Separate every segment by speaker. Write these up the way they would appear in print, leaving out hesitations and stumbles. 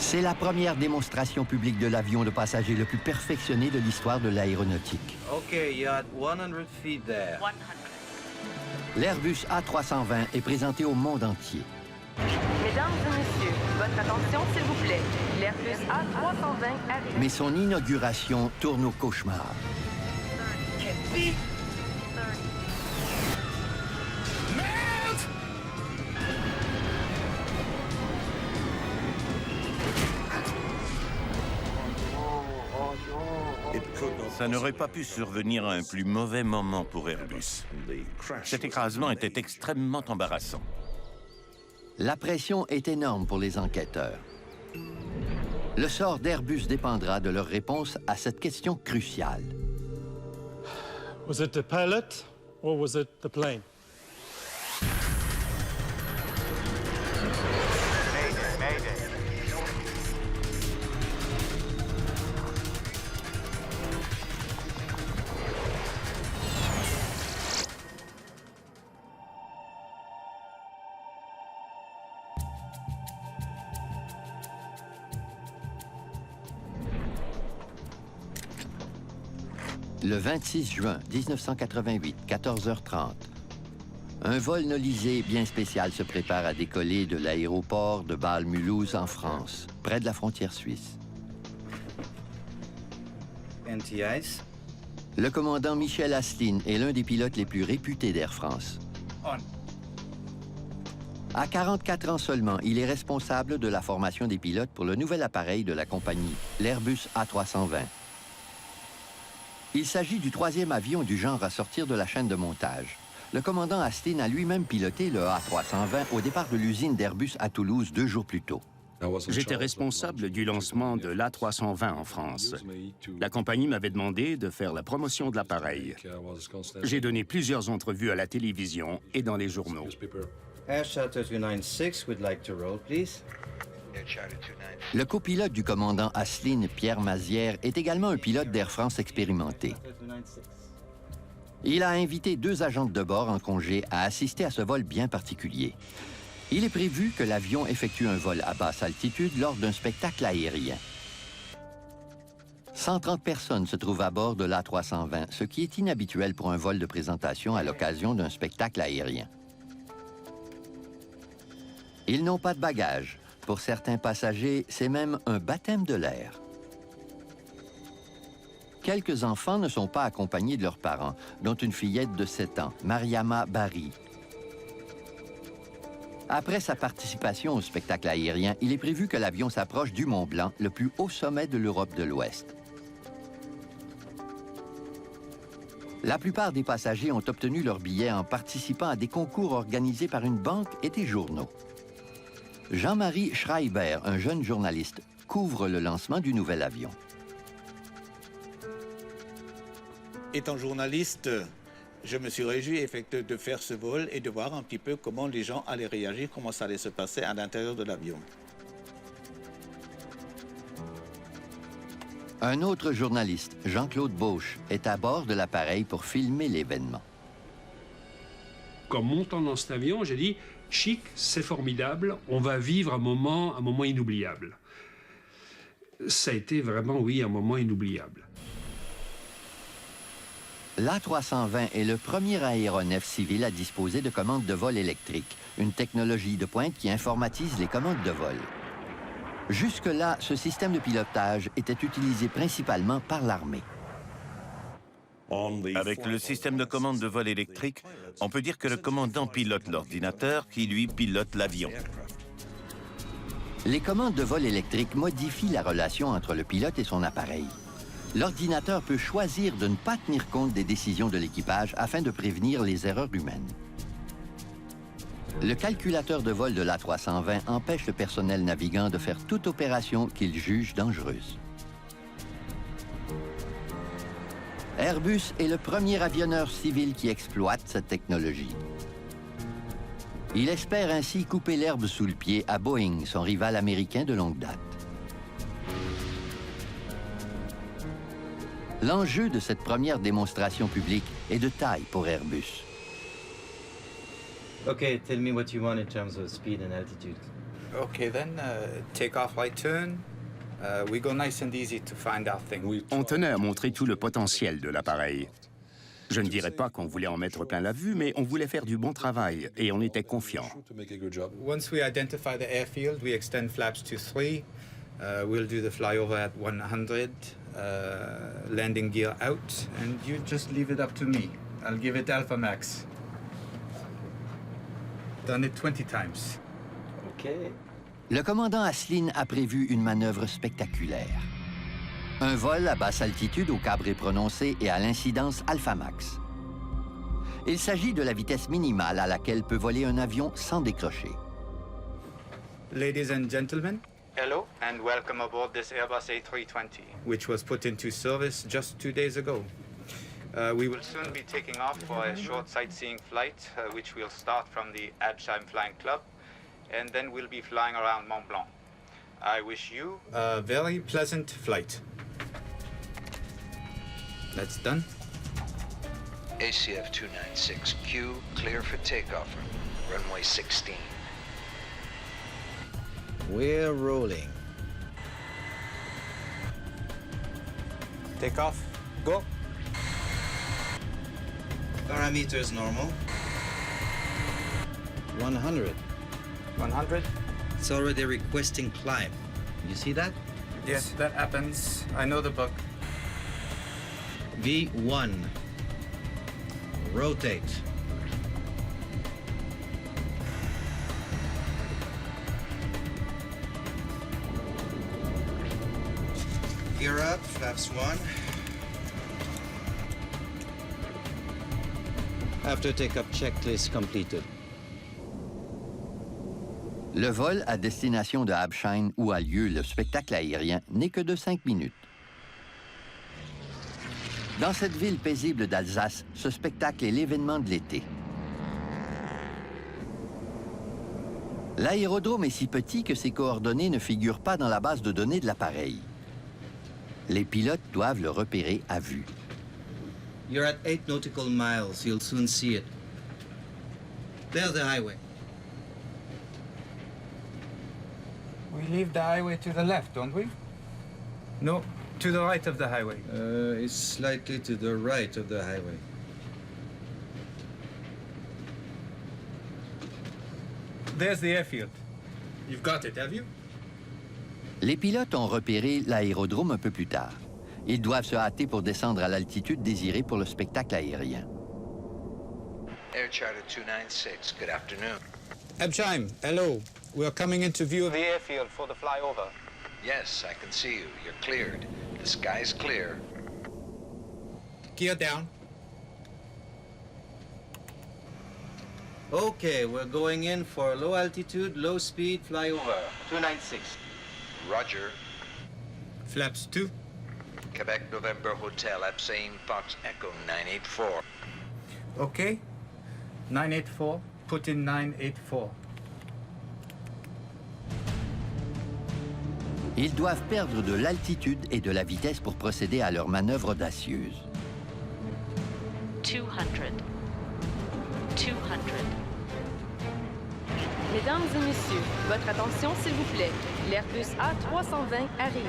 Speaker 1: C'est la première démonstration publique de l'avion de passagers le plus perfectionné de l'histoire de l'aéronautique.
Speaker 2: Okay, you're at 100 feet there.
Speaker 3: 100.
Speaker 1: L'Airbus A320 est présenté au monde entier.
Speaker 3: Mesdames et messieurs, votre attention s'il vous plaît. L'Airbus A320 arrive.
Speaker 1: Mais son inauguration tourne au cauchemar.
Speaker 4: Ça n'aurait pas pu survenir à un plus mauvais moment pour Airbus. Cet écrasement était extrêmement embarrassant.
Speaker 1: La pression est énorme pour les enquêteurs. Le sort d'Airbus dépendra de leur réponse à cette question cruciale.
Speaker 5: Was it the pilot or was it the plane?
Speaker 1: Le 26 juin 1988, 14h30, un vol nolisé bien spécial se prépare à décoller de l'aéroport de Bâle-Mulhouse en France, près de la frontière suisse.
Speaker 2: Anti-ice.
Speaker 1: Le commandant Michel Asselin est l'un des pilotes les plus réputés d'Air France.
Speaker 2: On.
Speaker 1: À 44 ans seulement, il est responsable de la formation des pilotes pour le nouvel appareil de la compagnie, l'Airbus A320. Il s'agit du troisième avion du genre à sortir de la chaîne de montage. Le commandant Asselin a lui-même piloté le A320 au départ de l'usine d'Airbus à Toulouse 2 jours plus tôt.
Speaker 6: J'étais responsable du lancement de l'A320 en France. La compagnie m'avait demandé de faire la promotion de l'appareil. J'ai donné plusieurs entrevues à la télévision et dans les journaux.
Speaker 2: Air Charter 296 would like to roll, please.
Speaker 1: Le copilote du commandant Asselin, Pierre Mazière, est également un pilote d'Air France expérimenté. Il a invité 2 agents de bord en congé à assister à ce vol bien particulier. Il est prévu que l'avion effectue un vol à basse altitude lors d'un spectacle aérien. 130 personnes se trouvent à bord de l'A320, ce qui est inhabituel pour un vol de présentation à l'occasion d'un spectacle aérien. Ils n'ont pas de bagages. Pour certains passagers, c'est même un baptême de l'air. Quelques enfants ne sont pas accompagnés de leurs parents, dont une fillette de 7 ans, Mariama Bari. Après sa participation au spectacle aérien, il est prévu que l'avion s'approche du Mont Blanc, le plus haut sommet de l'Europe de l'Ouest. La plupart des passagers ont obtenu leur billet en participant à des concours organisés par une banque et des journaux. Jean-Marie Schreiber, un jeune journaliste, couvre le lancement du nouvel avion.
Speaker 7: Étant journaliste, je me suis réjoui de faire ce vol et de voir un petit peu comment les gens allaient réagir, comment ça allait se passer à l'intérieur de l'avion.
Speaker 1: Un autre journaliste, Jean-Claude Bauche, est à bord de l'appareil pour filmer l'événement.
Speaker 8: Comme montant dans cet avion, j'ai dit « Chic, c'est formidable, on va vivre un moment inoubliable ». Ça a été vraiment, oui, un moment inoubliable.
Speaker 1: L'A320 est le premier aéronef civil à disposer de commandes de vol électriques, une technologie de pointe qui informatise les commandes de vol. Jusque-là, ce système de pilotage était utilisé principalement par l'armée.
Speaker 4: Avec le système de commande de vol électrique, on peut dire que le commandant pilote l'ordinateur qui, lui, pilote l'avion.
Speaker 1: Les commandes de vol électrique modifient la relation entre le pilote et son appareil. L'ordinateur peut choisir de ne pas tenir compte des décisions de l'équipage afin de prévenir les erreurs humaines. Le calculateur de vol de l'A320 empêche le personnel navigant de faire toute opération qu'il juge dangereuse. Airbus est le premier avionneur civil qui exploite cette technologie. Il espère ainsi couper l'herbe sous le pied à Boeing, son rival américain de longue date. L'enjeu de cette première démonstration publique est de taille pour Airbus.
Speaker 2: Okay, tell me what you want in terms of speed and altitude.
Speaker 7: Okay, then, take-off light turn. We go nice and easy to find our thing.
Speaker 6: On tenait à montrer tout le potentiel de l'appareil. Je ne dirais pas qu'on voulait en mettre plein la vue, mais on voulait faire du bon travail et on était confiants.
Speaker 7: Once we identify the airfield, we extend flaps to 3. We'll do the flyover at 100, landing gear out, and you just leave it up to me. I'll give it Alpha Max. Done it 20 times.
Speaker 2: Okay.
Speaker 1: Le commandant Asselin a prévu une manœuvre spectaculaire. Un vol à basse altitude au cabré prononcé et à l'incidence Alpha Max. Il s'agit de la vitesse minimale à laquelle peut voler un avion sans décrocher.
Speaker 7: Ladies and gentlemen, hello and welcome aboard this Airbus A320, which was put into service just 2 days ago. We will soon be taking off for a short sightseeing flight, which will start from the Absheim Flying Club, and then we'll be flying around Mont Blanc. I wish you a very pleasant flight. That's done.
Speaker 9: ACF 296Q, clear for takeoff from runway 16.
Speaker 2: We're rolling.
Speaker 7: Take off. Go.
Speaker 2: Parameters normal. 100.
Speaker 7: 100.
Speaker 2: It's already requesting climb. You see that?
Speaker 7: Yes, that happens. I know the bug.
Speaker 2: V1. Rotate. Gear up, flaps 1. After take-up checklist completed.
Speaker 1: Le vol à destination de Absheim, où a lieu le spectacle aérien, n'est que de 5 minutes. Dans cette ville paisible d'Alsace, ce spectacle est l'événement de l'été. L'aérodrome est si petit que ses coordonnées ne figurent pas dans la base de données de l'appareil. Les pilotes doivent le repérer à vue.
Speaker 2: You're at 8 nautical miles. You'll soon see it. There's the highway.
Speaker 7: We leave the highway to the left, don't we? No, to the right of the highway.
Speaker 2: It's slightly to the right of the highway.
Speaker 7: There's the airfield. You've got it, have you?
Speaker 1: Les pilotes ont repéré l'aérodrome un peu plus tard. Ils doivent se hâter pour descendre à l'altitude désirée pour le spectacle aérien.
Speaker 9: Air Charter 296, good afternoon.
Speaker 7: Absheim, hello. We're coming into view of the airfield for the flyover.
Speaker 9: Yes, I can see you. You're cleared. The sky's clear.
Speaker 7: Gear down.
Speaker 2: Okay, we're going in for low altitude, low speed flyover. 296.
Speaker 9: Roger.
Speaker 7: Flaps 2.
Speaker 9: Quebec November Hotel, Absheim Fox Echo 984.
Speaker 7: Okay. 984. Put in 984.
Speaker 1: Ils doivent perdre de l'altitude et de la vitesse pour procéder à leur manœuvre audacieuse.
Speaker 3: 200. 200. Mesdames et messieurs, votre attention s'il vous plaît. L'Airbus A320 arrive.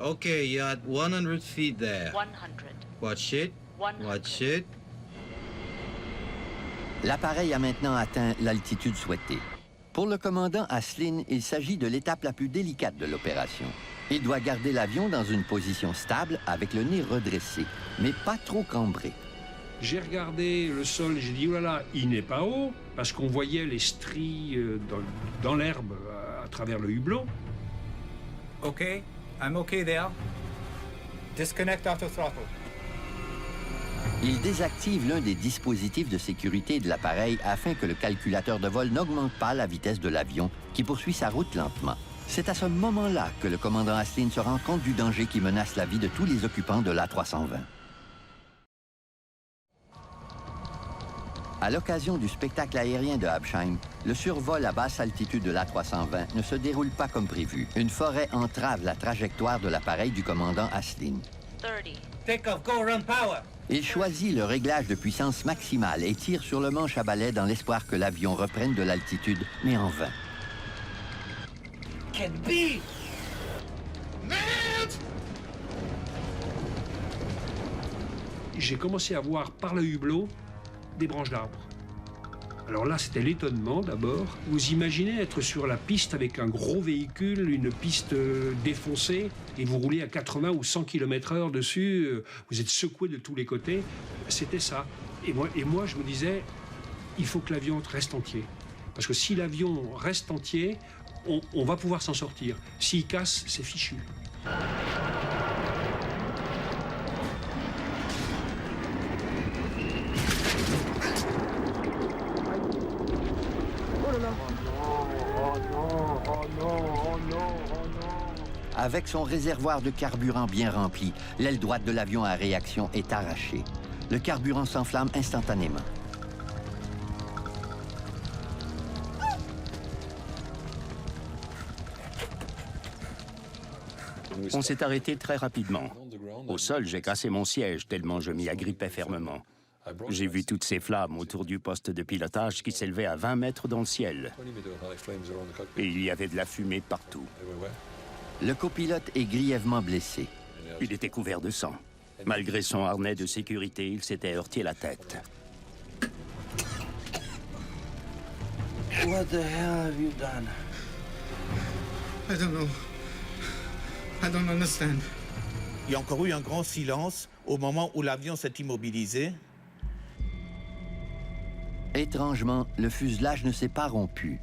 Speaker 2: Okay, you're at 100 feet there.
Speaker 3: 100.
Speaker 2: Watch it.
Speaker 3: 100.
Speaker 2: Watch it.
Speaker 1: L'appareil a maintenant atteint l'altitude souhaitée. Pour le commandant Asselin, il s'agit de l'étape la plus délicate de l'opération. Il doit garder l'avion dans une position stable avec le nez redressé, mais pas trop cambré.
Speaker 8: J'ai regardé le sol et j'ai dit, oh là là, il n'est pas haut, parce qu'on voyait les stries dans l'herbe à travers le hublot.
Speaker 7: Okay, I'm okay there. Disconnect auto throttle.
Speaker 1: Il désactive l'un des dispositifs de sécurité de l'appareil afin que le calculateur de vol n'augmente pas la vitesse de l'avion qui poursuit sa route lentement. C'est à ce moment-là que le commandant Asselin se rend compte du danger qui menace la vie de tous les occupants de l'A320. À l'occasion du spectacle aérien de Absheim, le survol à basse altitude de l'A320 ne se déroule pas comme prévu. Une forêt entrave la trajectoire de l'appareil du commandant Asselin.
Speaker 2: Take off, go around power.
Speaker 1: Il choisit le réglage de puissance maximale et tire sur le manche à balai dans l'espoir que l'avion reprenne de l'altitude, mais en vain.
Speaker 2: Can be.
Speaker 8: J'ai commencé à voir par le hublot des branches d'arbres. Alors là, c'était l'étonnement d'abord. Vous imaginez être sur la piste avec un gros véhicule, une piste défoncée, et vous roulez à 80 ou 100 km/h dessus, vous êtes secoué de tous les côtés. C'était ça. Et moi, je me disais, il faut que l'avion reste entier. Parce que si l'avion reste entier, on va pouvoir s'en sortir. S'il casse, c'est fichu.
Speaker 1: Avec son réservoir de carburant bien rempli, l'aile droite de l'avion à réaction est arrachée. Le carburant s'enflamme instantanément.
Speaker 6: On s'est arrêté très rapidement. Au sol, j'ai cassé mon siège tellement je m'y agrippais fermement. J'ai vu toutes ces flammes autour du poste de pilotage qui s'élevait à 20 mètres dans le ciel. Et il y avait de la fumée partout.
Speaker 1: Le copilote est grièvement blessé.
Speaker 6: Il était couvert de sang. Malgré son harnais de sécurité, il s'était heurté la tête.
Speaker 2: What the hell have you done?
Speaker 7: I don't know. I don't understand.
Speaker 10: Il y a encore eu un grand silence au moment où l'avion s'est immobilisé.
Speaker 1: Étrangement, le fuselage ne s'est pas rompu.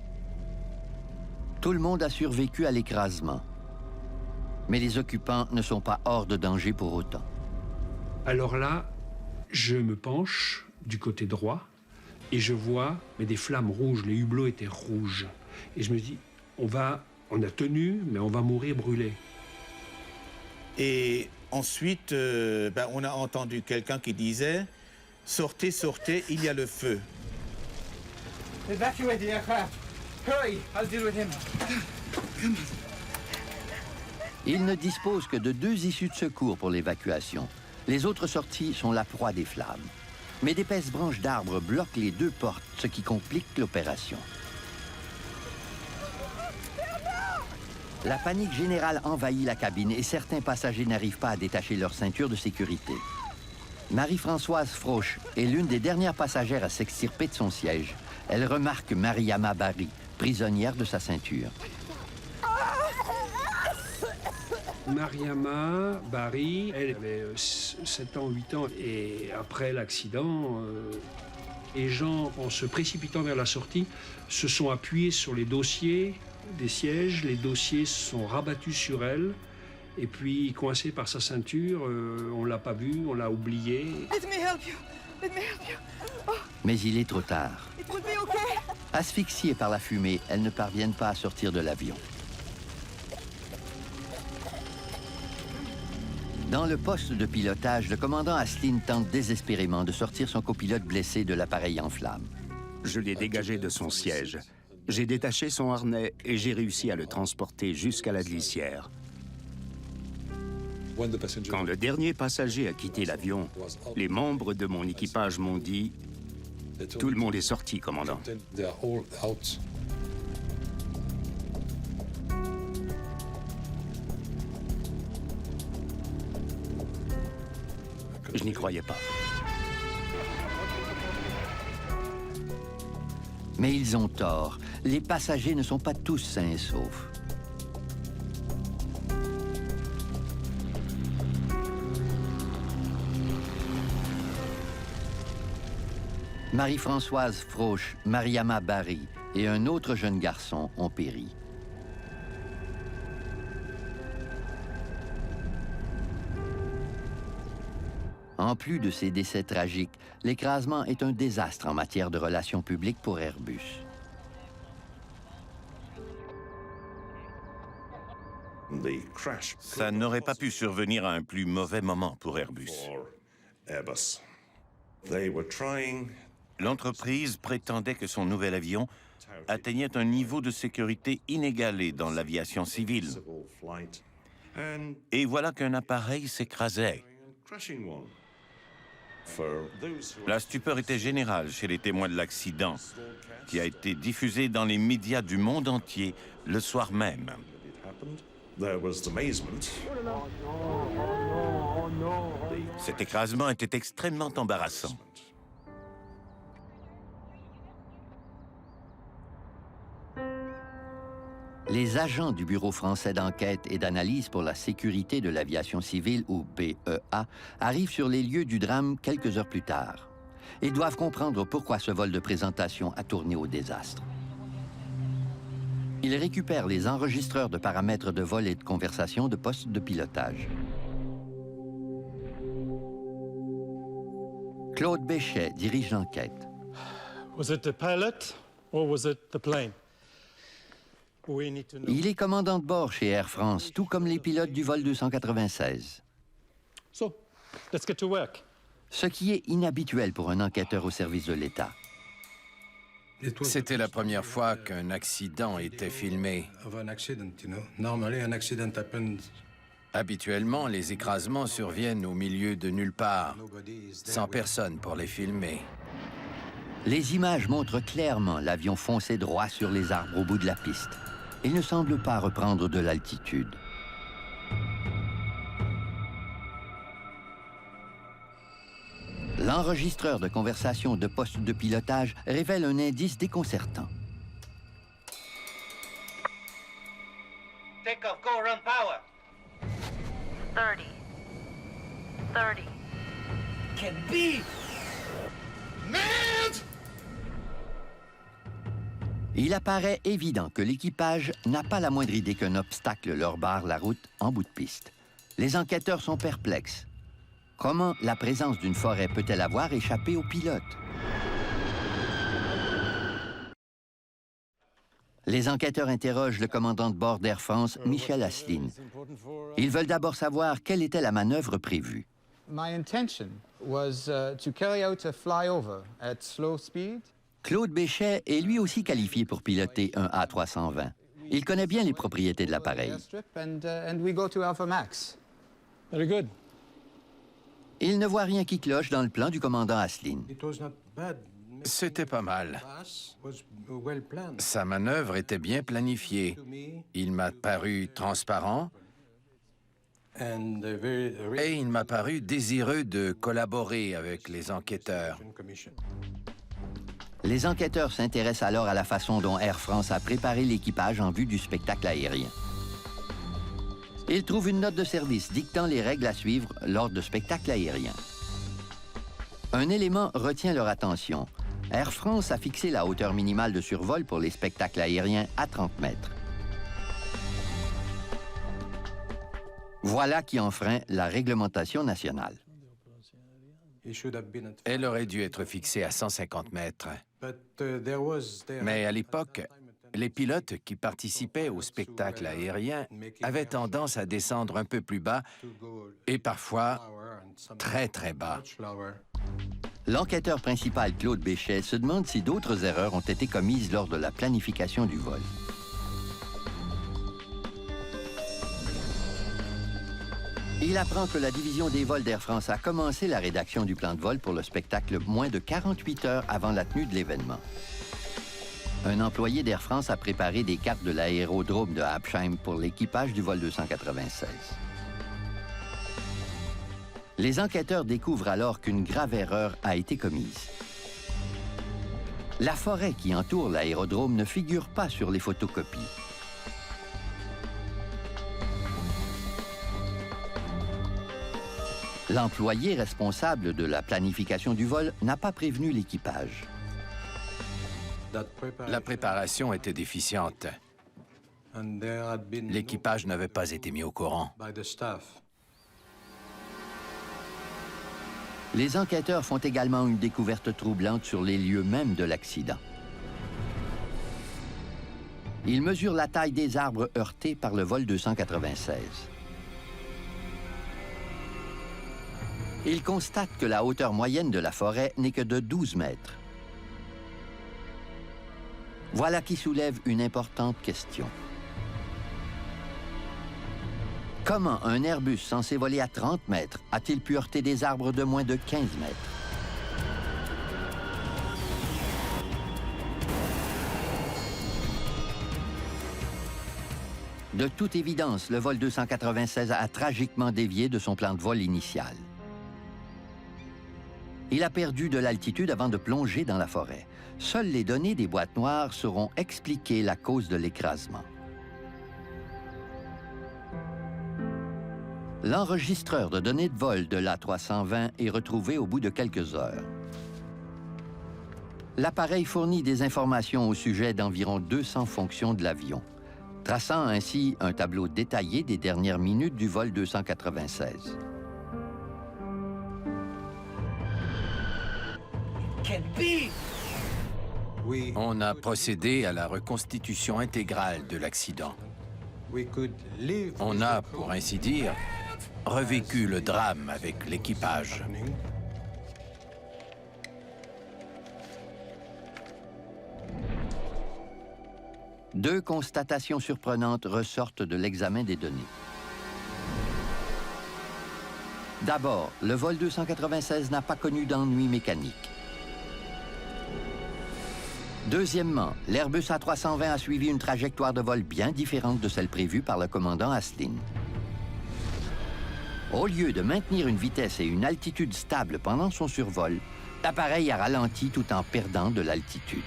Speaker 1: Tout le monde a survécu à l'écrasement. Mais les occupants ne sont pas hors de danger pour autant.
Speaker 8: Alors là, je me penche du côté droit et je vois des flammes rouges. Les hublots étaient rouges. Et je me dis, on a tenu, mais on va mourir brûlé.
Speaker 10: Et ensuite, on a entendu quelqu'un qui disait « Sortez, sortez, il y a le feu ».
Speaker 2: Evacuate the aircraft. Hurry, I'll deal with him.
Speaker 1: Il ne dispose que de 2 issues de secours pour l'évacuation. Les autres sorties sont la proie des flammes. Mais d'épaisses branches d'arbres bloquent les 2 portes, ce qui complique l'opération. La panique générale envahit la cabine et certains passagers n'arrivent pas à détacher leur ceinture de sécurité. Marie-Françoise Frosch est l'une des dernières passagères à s'extirper de son siège. Elle remarque Mariama Barry, prisonnière de sa ceinture.
Speaker 8: Mariama Barry, elle avait 7 ans, 8 ans. Et après l'accident, les gens, en se précipitant vers la sortie, se sont appuyés sur les dossiers des sièges. Les dossiers se sont rabattus sur elle. Et puis, coincée par sa ceinture, on ne l'a pas vue, on l'a oubliée.
Speaker 11: Let me help you. Let me help you. Oh,
Speaker 1: Mais il est trop tard.
Speaker 11: it will be okay.
Speaker 1: Asphyxiées par la fumée, elles ne parviennent pas à sortir de l'avion. Dans le poste de pilotage, le commandant Asselin tente désespérément de sortir son copilote blessé de l'appareil en flammes.
Speaker 6: Je l'ai dégagé de son siège. J'ai détaché son harnais et j'ai réussi à le transporter jusqu'à la glissière. Quand le dernier passager a quitté l'avion, les membres de mon équipage m'ont dit « Tout le monde est sorti, commandant. » Je n'y croyais pas.
Speaker 1: Mais ils ont tort. Les passagers ne sont pas tous sains et saufs. Marie-Françoise Frosch, Mariama Barry et un autre jeune garçon ont péri. En plus de ces décès tragiques, l'écrasement est un désastre en matière de relations publiques pour Airbus.
Speaker 4: Ça n'aurait pas pu survenir à un plus mauvais moment pour Airbus. L'entreprise prétendait que son nouvel avion atteignait un niveau de sécurité inégalé dans l'aviation civile. Et voilà qu'un appareil s'écrasait. La stupeur était générale chez les témoins de l'accident, qui a été diffusé dans les médias du monde entier le soir même. Cet écrasement était extrêmement embarrassant.
Speaker 1: Les agents du Bureau français d'enquête et d'analyse pour la sécurité de l'aviation civile, ou BEA, arrivent sur les lieux du drame quelques heures plus tard. Ils doivent comprendre pourquoi ce vol de présentation a tourné au désastre. Ils récupèrent les enregistreurs de paramètres de vol et de conversation de poste de pilotage. Claude Béchet dirige l'enquête.
Speaker 5: Was it the pilot or was it the plane? We need to know.
Speaker 1: Il est commandant de bord chez Air France, tout comme les pilotes du vol 296.
Speaker 5: So, let's get to work.
Speaker 1: Ce qui est inhabituel pour un enquêteur au service de l'État.
Speaker 12: C'était la première fois qu'un accident était filmé. Habituellement, les écrasements surviennent au milieu de nulle part, sans personne pour les filmer.
Speaker 1: Les images montrent clairement l'avion foncer droit sur les arbres au bout de la piste. Il ne semble pas reprendre de l'altitude. L'enregistreur de conversation de poste de pilotage révèle un indice déconcertant.
Speaker 13: Take off, go around power.
Speaker 3: 30. 30.
Speaker 13: Can be. Man!
Speaker 1: Il apparaît évident que l'équipage n'a pas la moindre idée qu'un obstacle leur barre la route en bout de piste. Les enquêteurs sont perplexes. Comment la présence d'une forêt peut-elle avoir échappé aux pilotes? Les enquêteurs interrogent le commandant de bord d'Air France, Michel Asselyne. Ils veulent d'abord savoir quelle était la manœuvre prévue.
Speaker 14: My intention was to carry out a flyover at slow speed.
Speaker 1: Claude Béchet est lui aussi qualifié pour piloter un A320. Il connaît bien les propriétés de l'appareil.
Speaker 14: And we go to Alpha Max.
Speaker 5: Very good.
Speaker 1: Il ne voit rien qui cloche dans le plan du commandant Asselyne.
Speaker 12: C'était pas mal. Sa manœuvre était bien planifiée. Il m'a paru transparent et il m'a paru désireux de collaborer avec les enquêteurs.
Speaker 1: Les enquêteurs s'intéressent alors à la façon dont Air France a préparé l'équipage en vue du spectacle aérien. Ils trouvent une note de service dictant les règles à suivre lors de spectacles aériens. Un élément retient leur attention. Air France a fixé la hauteur minimale de survol pour les spectacles aériens à 30 mètres. Voilà qui enfreint la réglementation nationale.
Speaker 12: Elle aurait dû être fixée à 150 mètres. Mais à l'époque, les pilotes qui participaient au spectacle aérien avaient tendance à descendre un peu plus bas et parfois très, très bas.
Speaker 1: L'enquêteur principal, Claude Béchet, se demande si d'autres erreurs ont été commises lors de la planification du vol. Il apprend que la division des vols d'Air France a commencé la rédaction du plan de vol pour le spectacle moins de 48 heures avant la tenue de l'événement. Un employé d'Air France a préparé des cartes de l'aérodrome de Absheim pour l'équipage du vol 296. Les enquêteurs découvrent alors qu'une grave erreur a été commise. La forêt qui entoure l'aérodrome ne figure pas sur les photocopies. L'employé responsable de la planification du vol n'a pas prévenu l'équipage.
Speaker 12: La préparation était déficiente. L'équipage n'avait pas été mis au courant.
Speaker 1: Les enquêteurs font également une découverte troublante sur les lieux mêmes de l'accident. Ils mesurent la taille des arbres heurtés par le vol 296. Ils constatent que la hauteur moyenne de la forêt n'est que de 12 mètres. Voilà qui soulève une importante question. Comment un Airbus censé voler à 30 mètres a-t-il pu heurter des arbres de moins de 15 mètres? De toute évidence, le vol 296 a tragiquement dévié de son plan de vol initial. Il a perdu de l'altitude avant de plonger dans la forêt. Seules les données des boîtes noires sauront expliquer la cause de l'écrasement. L'enregistreur de données de vol de l'A320 est retrouvé au bout de quelques heures. L'appareil fournit des informations au sujet d'environ 200 fonctions de l'avion, traçant ainsi un tableau détaillé des dernières minutes du vol 296.
Speaker 12: On a procédé à la reconstitution intégrale de l'accident. On a, pour ainsi dire, revécu le drame avec l'équipage.
Speaker 1: Deux constatations surprenantes ressortent de l'examen des données. D'abord, le vol 296 n'a pas connu d'ennui mécanique. Deuxièmement, l'Airbus A320 a suivi une trajectoire de vol bien différente de celle prévue par le commandant Aslin. Au lieu de maintenir une vitesse et une altitude stables pendant son survol, l'appareil a ralenti tout en perdant de l'altitude.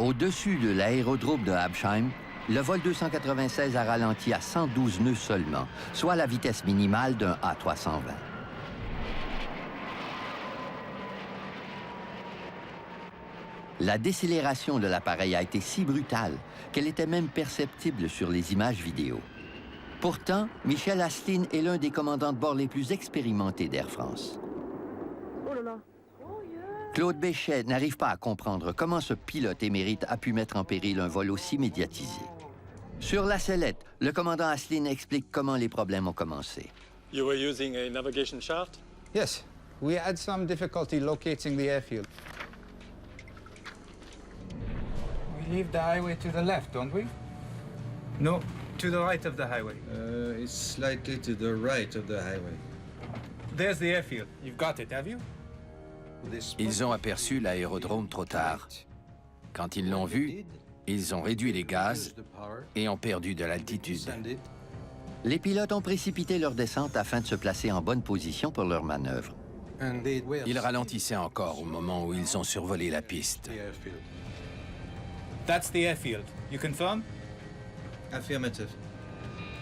Speaker 1: Au-dessus de l'aérodrome de Habsheim, le vol 296 a ralenti à 112 nœuds seulement, soit la vitesse minimale d'un A320. La décélération de l'appareil a été si brutale qu'elle était même perceptible sur les images vidéo. Pourtant, Michel Aslin est l'un des commandants de bord les plus expérimentés d'Air France. Claude Béchet n'arrive pas à comprendre comment ce pilote émérite a pu mettre en péril un vol aussi médiatisé. Sur la sellette, le commandant Aslin explique comment les problèmes ont commencé.
Speaker 5: You were using a navigation chart?
Speaker 14: Yes, we had some difficulty locating the airfield. We leave the highway to the left, don't we?
Speaker 7: No, to the right of the highway.
Speaker 2: It's slightly to the right of the highway.
Speaker 14: There's the airfield. You've got it, have you?
Speaker 12: Ils ont aperçu l'aérodrome trop tard. Quand ils l'ont vu, ils ont réduit les gaz et ont perdu de l'altitude.
Speaker 1: Les pilotes ont précipité leur descente afin de se placer en bonne position pour leur manœuvre.
Speaker 12: Ils ralentissaient encore au moment où ils ont survolé la piste.
Speaker 14: That's the airfield. You confirm?
Speaker 2: Affirmative.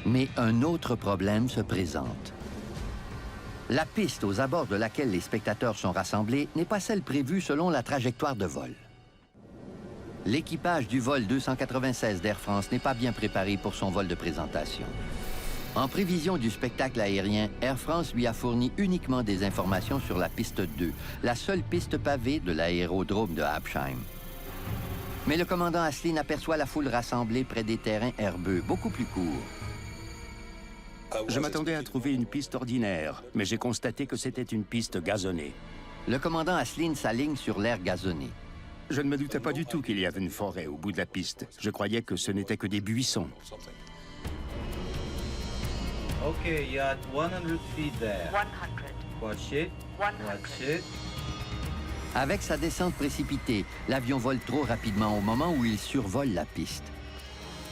Speaker 1: Mais un autre problème se présente. La piste aux abords de laquelle les spectateurs sont rassemblés n'est pas celle prévue selon la trajectoire de vol. L'équipage du vol 296 d'Air France n'est pas bien préparé pour son vol de présentation. En prévision du spectacle aérien, Air France lui a fourni uniquement des informations sur la piste 2, la seule piste pavée de l'aérodrome de Habsheim. Mais le commandant Aslin aperçoit la foule rassemblée près des terrains herbeux, beaucoup plus courts.
Speaker 6: Je m'attendais à trouver une piste ordinaire, mais j'ai constaté que c'était une piste gazonnée.
Speaker 1: Le commandant Aslin s'aligne sur l'aire gazonnée.
Speaker 6: Je ne me doutais pas du tout qu'il y avait une forêt au bout de la piste. Je croyais que ce n'était que des buissons.
Speaker 2: Okay, you're at 100 feet there.
Speaker 3: 100.
Speaker 2: Watch it.
Speaker 3: 100.
Speaker 2: Watch it.
Speaker 1: Avec sa descente précipitée, l'avion vole trop rapidement au moment où il survole la piste.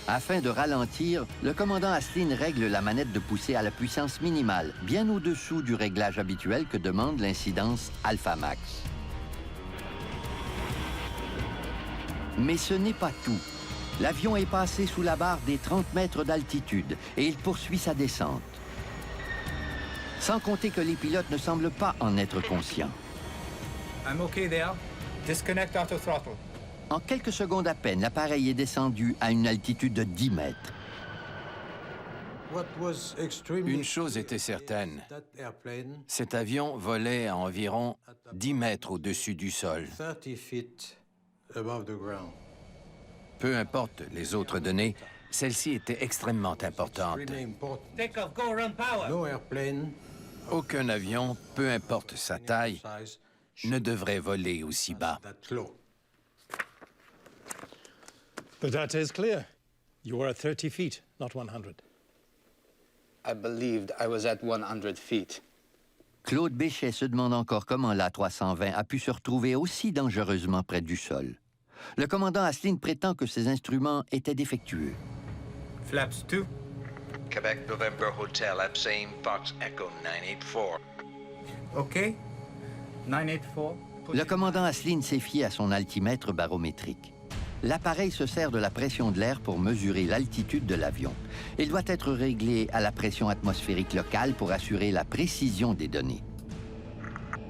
Speaker 1: Afin de ralentir, le commandant Aslin règle la manette de poussée à la puissance minimale, bien au-dessous du réglage habituel que demande l'incidence Alpha Max. Mais ce n'est pas tout. L'avion est passé sous la barre des 30 mètres d'altitude et il poursuit sa descente. Sans compter que les pilotes ne semblent pas en être conscients.
Speaker 14: I'm okay there. Disconnect auto throttle.
Speaker 1: En quelques secondes à peine, l'appareil est descendu à une altitude de 10 mètres.
Speaker 12: Une chose était certaine. Cet avion volait à environ 10 mètres au-dessus du sol. Peu importe les autres données, celle-ci était extrêmement importante.
Speaker 13: Take off, go, run power.
Speaker 12: Aucun avion, peu importe sa taille, ne devrait voler aussi bas.
Speaker 5: The data is clear. You were at 30 feet, not 100.
Speaker 15: I believed I was at 100 feet.
Speaker 1: Claude Béchet se demande encore comment l'A320 a pu se retrouver aussi dangereusement près du sol. Le commandant Asselin prétend que ses instruments étaient défectueux.
Speaker 7: Flaps 2.
Speaker 9: Quebec November Hotel, Absame, Fox Echo 984.
Speaker 7: OK. 984.
Speaker 1: Le commandant Asselin s'est fié à son altimètre barométrique. L'appareil se sert de la pression de l'air pour mesurer l'altitude de l'avion. Il doit être réglé à la pression atmosphérique locale pour assurer la précision des données.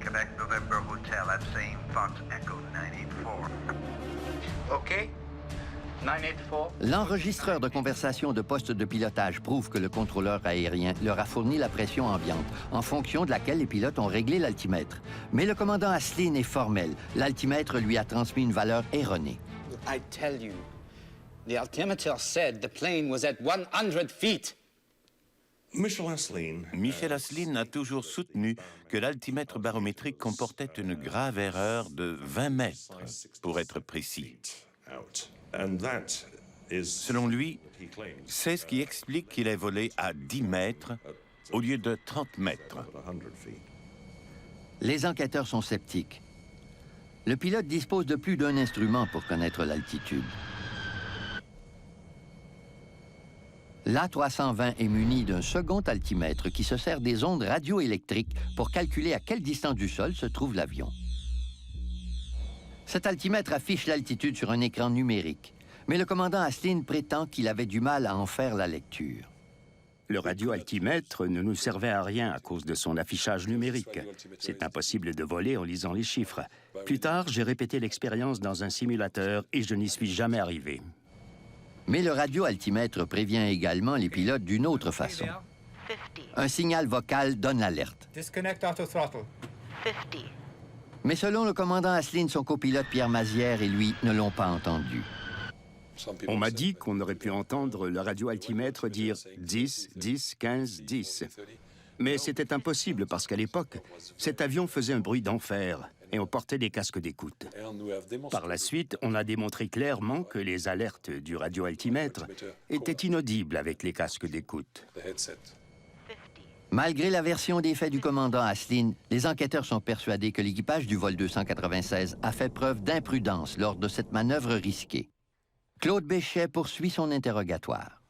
Speaker 9: Quebec November Hotel, Absame, Fox Echo 984.
Speaker 7: OK. 984.
Speaker 1: L'enregistreur de conversation de poste de pilotage prouve que le contrôleur aérien leur a fourni la pression ambiante, en fonction de laquelle les pilotes ont réglé l'altimètre. Mais le commandant Asselin est formel. L'altimètre lui a transmis une valeur erronée.
Speaker 15: I tell you, the altimeter said the plane was at 100 feet.
Speaker 4: Michel Asselin a toujours soutenu que l'altimètre barométrique comportait une grave erreur de 20 mètres, pour être précis. Selon lui, c'est ce qui explique qu'il ait volé à 10 mètres au lieu de 30 mètres.
Speaker 1: Les enquêteurs sont sceptiques. Le pilote dispose de plus d'un instrument pour connaître l'altitude. L'A320 est muni d'un second altimètre qui se sert des ondes radioélectriques pour calculer à quelle distance du sol se trouve l'avion. Cet altimètre affiche l'altitude sur un écran numérique, mais le commandant Asselin prétend qu'il avait du mal à en faire la lecture.
Speaker 6: Le radioaltimètre ne nous servait à rien à cause de son affichage numérique. C'est impossible de voler en lisant les chiffres. Plus tard, j'ai répété l'expérience dans un simulateur et je n'y suis jamais arrivé.
Speaker 1: Mais le radioaltimètre prévient également les pilotes d'une autre façon. Un signal vocal donne l'alerte.
Speaker 7: Disconnect auto throttle.
Speaker 3: 50.
Speaker 1: Mais selon le commandant Asselin, son copilote Pierre Mazière et lui ne l'ont pas entendu.
Speaker 6: On m'a dit qu'on aurait pu entendre le radioaltimètre dire 10, 10, 15, 10. Mais c'était impossible parce qu'à l'époque, cet avion faisait un bruit d'enfer et on portait des casques d'écoute. Par la suite, on a démontré clairement que les alertes du radioaltimètre étaient inaudibles avec les casques d'écoute.
Speaker 1: Malgré la version des faits du commandant Asselin, les enquêteurs sont persuadés que l'équipage du vol 296 a fait preuve d'imprudence lors de cette manœuvre risquée. Claude Béchet poursuit son interrogatoire.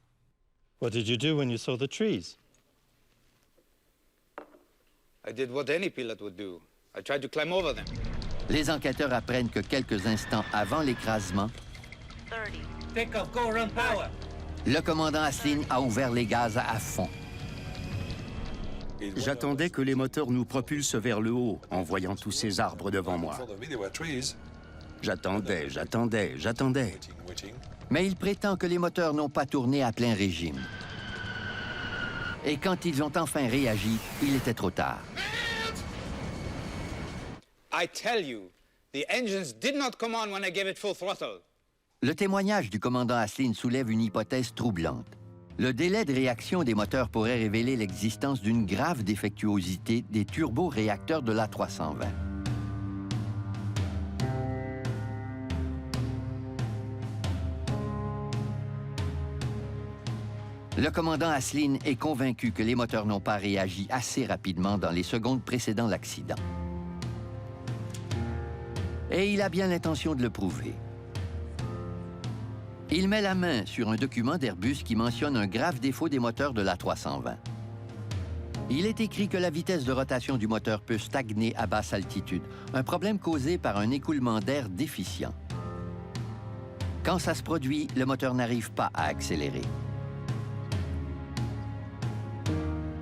Speaker 5: What did you do when you saw the trees?
Speaker 15: I did what any pilot would do. I tried to climb over them.
Speaker 1: Les enquêteurs apprennent que quelques instants avant l'écrasement,
Speaker 3: 30.
Speaker 13: Take off, go run power.
Speaker 1: le commandant Asselin a ouvert les gaz à fond.
Speaker 6: J'attendais que les moteurs nous propulsent vers le haut en voyant tous ces arbres devant moi. J'attendais, j'attendais, j'attendais.
Speaker 1: Mais il prétend que les moteurs n'ont pas tourné à plein régime. Et quand ils ont enfin réagi, il était trop tard.
Speaker 15: I tell you, the engines did not come on when I gave it full throttle.
Speaker 1: Le témoignage du commandant Asselin soulève une hypothèse troublante. Le délai de réaction des moteurs pourrait révéler l'existence d'une grave défectuosité des turboréacteurs de l'A320. Le commandant Asselin est convaincu que les moteurs n'ont pas réagi assez rapidement dans les secondes précédant l'accident. Et il a bien l'intention de le prouver. Il met la main sur un document d'Airbus qui mentionne un grave défaut des moteurs de l'A320. Il est écrit que la vitesse de rotation du moteur peut stagner à basse altitude, un problème causé par un écoulement d'air déficient. Quand ça se produit, le moteur n'arrive pas à accélérer.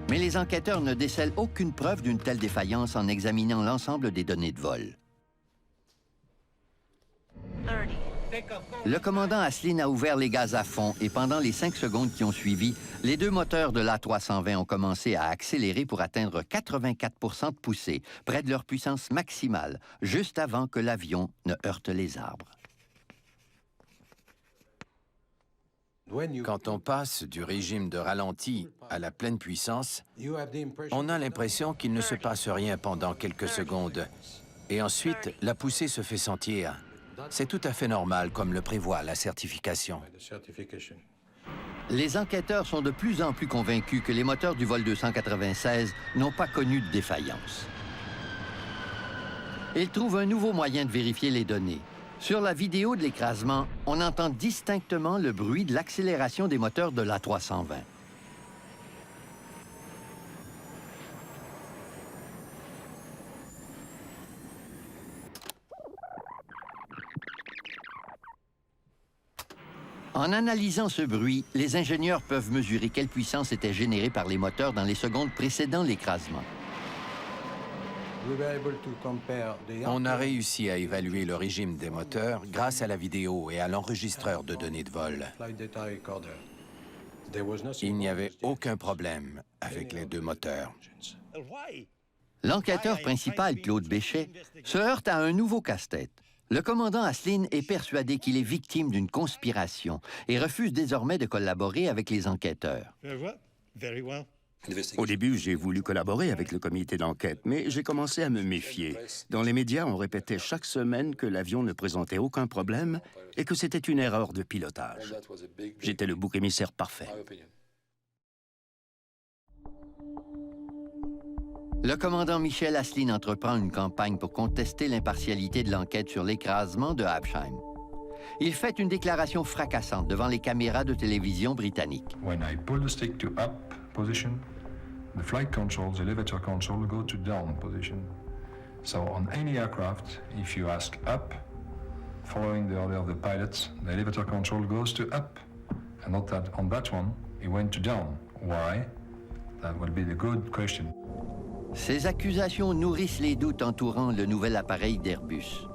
Speaker 1: Mais les enquêteurs ne décèlent aucune preuve d'une telle défaillance en examinant l'ensemble des données de vol.
Speaker 3: 30.
Speaker 1: Le commandant Asselin a ouvert les gaz à fond et pendant les 5 secondes qui ont suivi, les deux moteurs de l'A320 ont commencé à accélérer pour atteindre 84 de poussée, près de leur puissance maximale, juste avant que l'avion ne heurte les arbres.
Speaker 12: Quand on passe du régime de ralenti à la pleine puissance, on a l'impression qu'il ne se passe rien pendant quelques secondes. Et ensuite, la poussée se fait sentir. C'est tout à fait normal, comme le prévoit la certification.
Speaker 1: Les enquêteurs sont de plus en plus convaincus que les moteurs du vol 296 n'ont pas connu de défaillance. Ils trouvent un nouveau moyen de vérifier les données. Sur la vidéo de l'écrasement, on entend distinctement le bruit de l'accélération des moteurs de l'A320. En analysant ce bruit, les ingénieurs peuvent mesurer quelle puissance était générée par les moteurs dans les secondes précédant l'écrasement.
Speaker 12: On a réussi à évaluer le régime des moteurs grâce à la vidéo et à l'enregistreur de données de vol. Il n'y avait aucun problème avec les deux moteurs.
Speaker 1: L'enquêteur principal, Claude Béchet, se heurte à un nouveau casse-tête. Le commandant Asselin est persuadé qu'il est victime d'une conspiration et refuse désormais de collaborer avec les enquêteurs.
Speaker 6: Au début, j'ai voulu collaborer avec le comité d'enquête, mais j'ai commencé à me méfier. Dans les médias, on répétait chaque semaine que l'avion ne présentait aucun problème et que c'était une erreur de pilotage. J'étais le bouc émissaire parfait.
Speaker 1: Le commandant Michel Asselin entreprend une campagne pour contester l'impartialité de l'enquête sur l'écrasement de Habsheim. Il fait une déclaration fracassante devant les caméras de télévision britanniques.
Speaker 16: When I pull the stick to up position, the flight controls, the elevator control go to down position. So on any aircraft, if you ask up, following the order of the pilots, the elevator control goes to up. And on that one, it went to down. Why? That will be the good question.
Speaker 1: Ces accusations nourrissent les doutes entourant le nouvel appareil d'Airbus.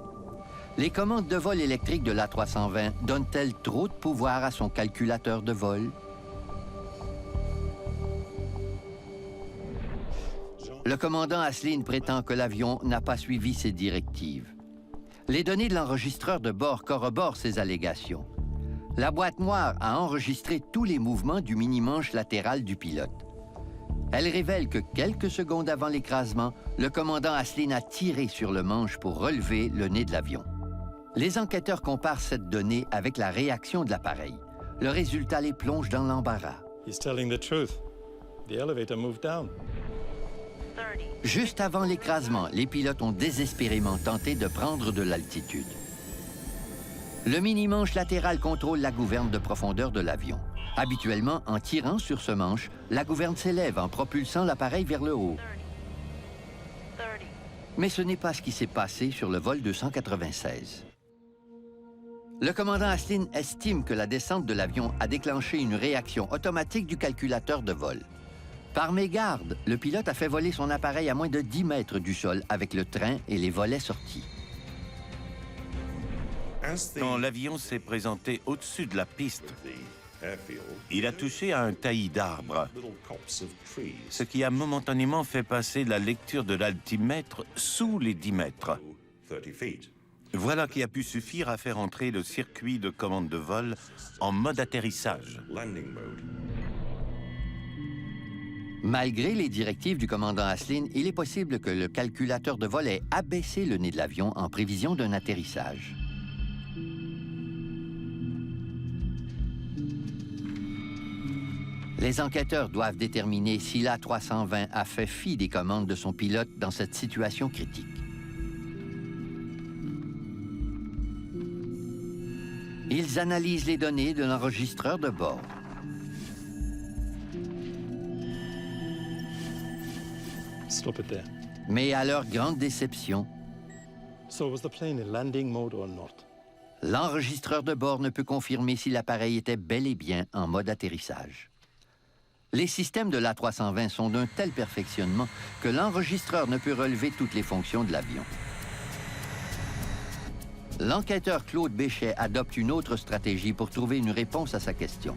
Speaker 1: Les commandes de vol électrique de l'A320 donnent-elles trop de pouvoir à son calculateur de vol? Le commandant Asselin prétend que l'avion n'a pas suivi ses directives. Les données de l'enregistreur de bord corroborent ces allégations. La boîte noire a enregistré tous les mouvements du mini-manche latéral du pilote. Elle révèle que quelques secondes avant l'écrasement, le commandant Asselin a tiré sur le manche pour relever le nez de l'avion. Les enquêteurs comparent cette donnée avec la réaction de l'appareil. Le résultat les plonge dans l'embarras. Juste avant l'écrasement, les pilotes ont désespérément tenté de prendre de l'altitude. Le mini-manche latéral contrôle la gouverne de profondeur de l'avion. Habituellement, en tirant sur ce manche, la gouverne s'élève en propulsant l'appareil vers le haut. Mais ce n'est pas ce qui s'est passé sur le vol 296. Le commandant Asselin estime que la descente de l'avion a déclenché une réaction automatique du calculateur de vol. Par mégarde, le pilote a fait voler son appareil à moins de 10 mètres du sol avec le train et les volets sortis.
Speaker 4: Quand l'avion s'est présenté au-dessus de la piste, il a touché à un taillis d'arbres, ce qui a momentanément fait passer la lecture de l'altimètre sous les 10 mètres. Voilà qui a pu suffire à faire entrer le circuit de commande de vol en mode atterrissage.
Speaker 1: Malgré les directives du commandant Asselin, il est possible que le calculateur de vol ait abaissé le nez de l'avion en prévision d'un atterrissage. Les enquêteurs doivent déterminer si l'A320 a fait fi des commandes de son pilote dans cette situation critique. Ils analysent les données de l'enregistreur de bord.
Speaker 5: Stop it there.
Speaker 1: Mais à leur grande déception,
Speaker 5: So was the plane in landing mode or not?
Speaker 1: l'enregistreur de bord ne peut confirmer si l'appareil était bel et bien en mode atterrissage. Les systèmes de l'A320 sont d'un tel perfectionnement que l'enregistreur ne peut relever toutes les fonctions de l'avion. L'enquêteur Claude Béchet adopte une autre stratégie pour trouver une réponse à sa question.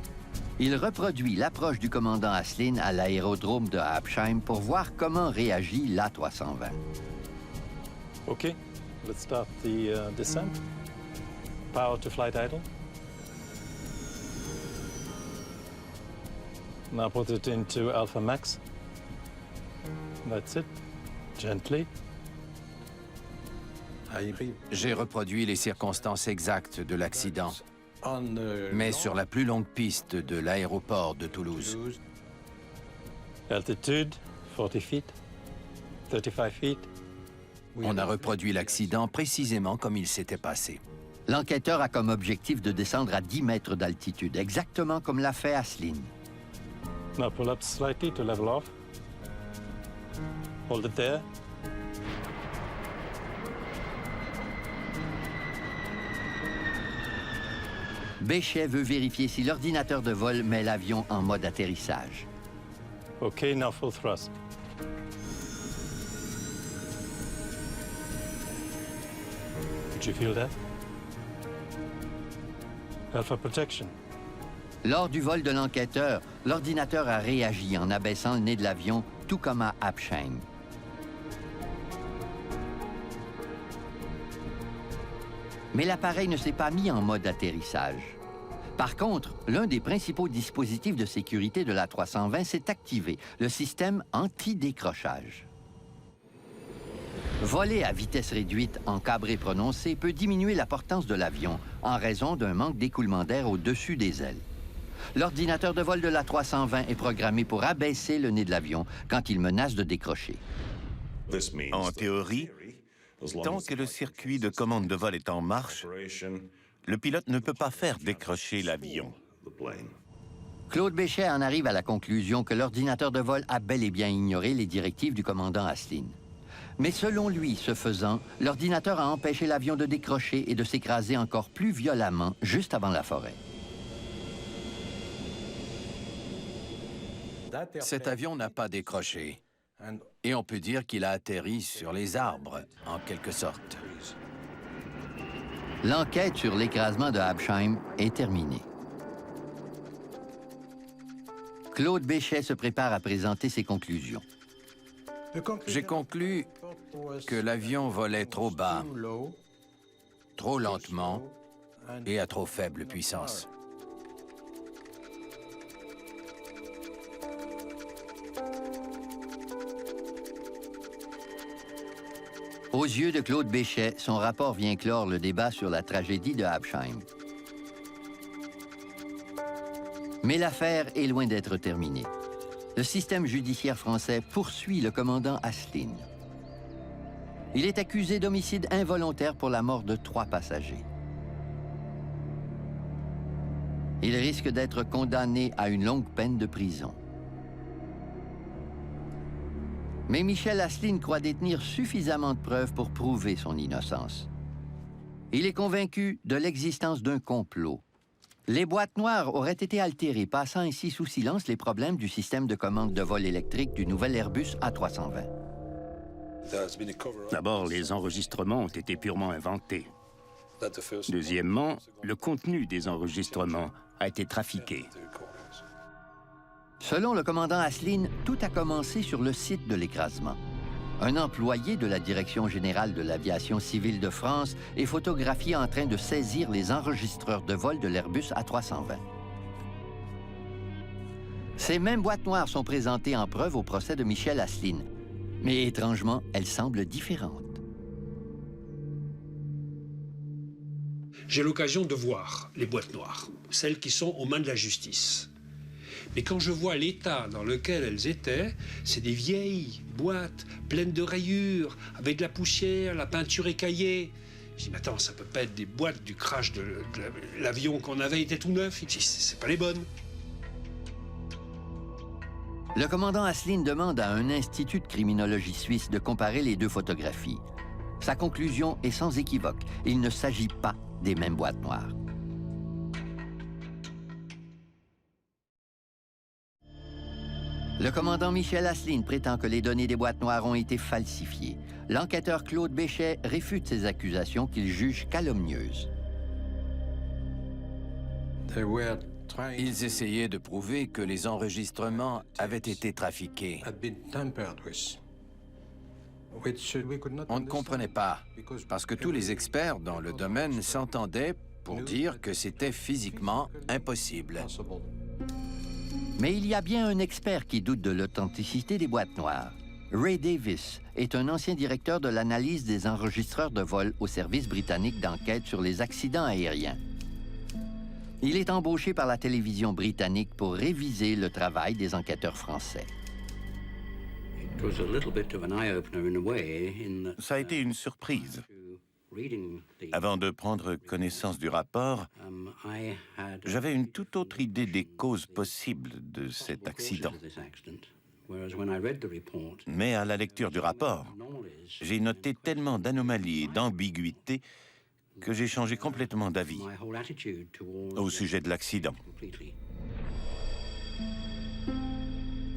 Speaker 1: Il reproduit l'approche du commandant Asselin à l'aérodrome de Habsheim pour voir comment réagit l'A320.
Speaker 5: OK, let's start the descent. Power to flight idle. Now put it into Alpha Max. That's it. Gently.
Speaker 12: J'ai reproduit les circonstances exactes de l'accident. mais sur la plus longue piste de l'aéroport de Toulouse.
Speaker 5: Altitude, 40 feet, 35 feet.
Speaker 12: On a reproduit l'accident précisément comme il s'était passé.
Speaker 1: L'enquêteur a comme objectif de descendre à 10 mètres d'altitude, exactement comme l'a fait Asselin.
Speaker 5: Now pull up slightly to level off. Hold it there.
Speaker 1: Béchet veut vérifier si l'ordinateur de vol met l'avion en mode atterrissage.
Speaker 5: OK, now full thrust. Did you feel that? Alpha protection.
Speaker 1: Lors du vol de l'enquêteur, l'ordinateur a réagi en abaissant le nez de l'avion, tout comme à Absheim. Mais l'appareil ne s'est pas mis en mode atterrissage. Par contre, l'un des principaux dispositifs de sécurité de l'A320 s'est activé, le système anti-décrochage. Voler à vitesse réduite en cabré prononcé peut diminuer la portance de l'avion en raison d'un manque d'écoulement d'air au-dessus des ailes. L'ordinateur de vol de l'A320 est programmé pour abaisser le nez de l'avion quand il menace de décrocher.
Speaker 4: En théorie, tant que le circuit de commande de vol est en marche, le pilote ne peut pas faire décrocher l'avion.
Speaker 1: Claude Béchet en arrive à la conclusion que l'ordinateur de vol a bel et bien ignoré les directives du commandant Asselin. Mais selon lui, ce faisant, l'ordinateur a empêché l'avion de décrocher et de s'écraser encore plus violemment juste avant la forêt.
Speaker 12: Cet avion n'a pas décroché. Et on peut dire qu'il a atterri sur les arbres, en quelque sorte.
Speaker 1: L'enquête sur l'écrasement de Absheim est terminée. Claude Béchet se prépare à présenter ses conclusions.
Speaker 12: J'ai conclu que l'avion volait trop bas, trop lentement et à trop faible puissance.
Speaker 1: Aux yeux de Claude Béchet, son rapport vient clore le débat sur la tragédie de Absheim. Mais l'affaire est loin d'être terminée. Le système judiciaire français poursuit le commandant Asselin. Il est accusé d'homicide involontaire pour la mort de 3 passagers. Il risque d'être condamné à une longue peine de prison. Mais Michel Asselin croit détenir suffisamment de preuves pour prouver son innocence. Il est convaincu de l'existence d'un complot. Les boîtes noires auraient été altérées, passant ainsi sous silence les problèmes du système de commande de vol électrique du nouvel Airbus A320.
Speaker 6: D'abord, les enregistrements ont été purement inventés. Deuxièmement, le contenu des enregistrements a été trafiqué.
Speaker 1: Selon le commandant Asselin, tout a commencé sur le site de l'écrasement. Un employé de la Direction générale de l'aviation civile de France est photographié en train de saisir les enregistreurs de vol de l'Airbus A320. Ces mêmes boîtes noires sont présentées en preuve au procès de Michel Asselin. Mais étrangement, elles semblent différentes.
Speaker 8: J'ai l'occasion de voir les boîtes noires, celles qui sont aux mains de la justice. Mais quand je vois l'état dans lequel elles étaient, c'est des vieilles boîtes pleines de rayures, avec de la poussière, la peinture écaillée. Je dis, mais attends, ça peut pas être des boîtes du crash de l'avion qu'on avait, était tout neuf. Il dit, c'est pas les bonnes.
Speaker 1: Le commandant Asselin demande à un institut de criminologie suisse de comparer les 2 photographies. Sa conclusion est sans équivoque. Il ne s'agit pas des mêmes boîtes noires. Le commandant Michel Asselin prétend que les données des boîtes noires ont été falsifiées. L'enquêteur Claude Béchet réfute ces accusations qu'il juge calomnieuses.
Speaker 12: Ils essayaient de prouver que les enregistrements avaient été trafiqués. On ne comprenait pas, parce que tous les experts dans le domaine s'entendaient pour dire que c'était physiquement impossible.
Speaker 1: Mais il y a bien un expert qui doute de l'authenticité des boîtes noires. Ray Davis est un ancien directeur de l'analyse des enregistreurs de vol au service britannique d'enquête sur les accidents aériens. Il est embauché par la télévision britannique pour réviser le travail des enquêteurs français.
Speaker 4: Ça a été une surprise. Avant de prendre connaissance du rapport, j'avais une toute autre idée des causes possibles de cet accident. Mais à la lecture du rapport, j'ai noté tellement d'anomalies et d'ambiguïtés que j'ai changé complètement d'avis au sujet de l'accident.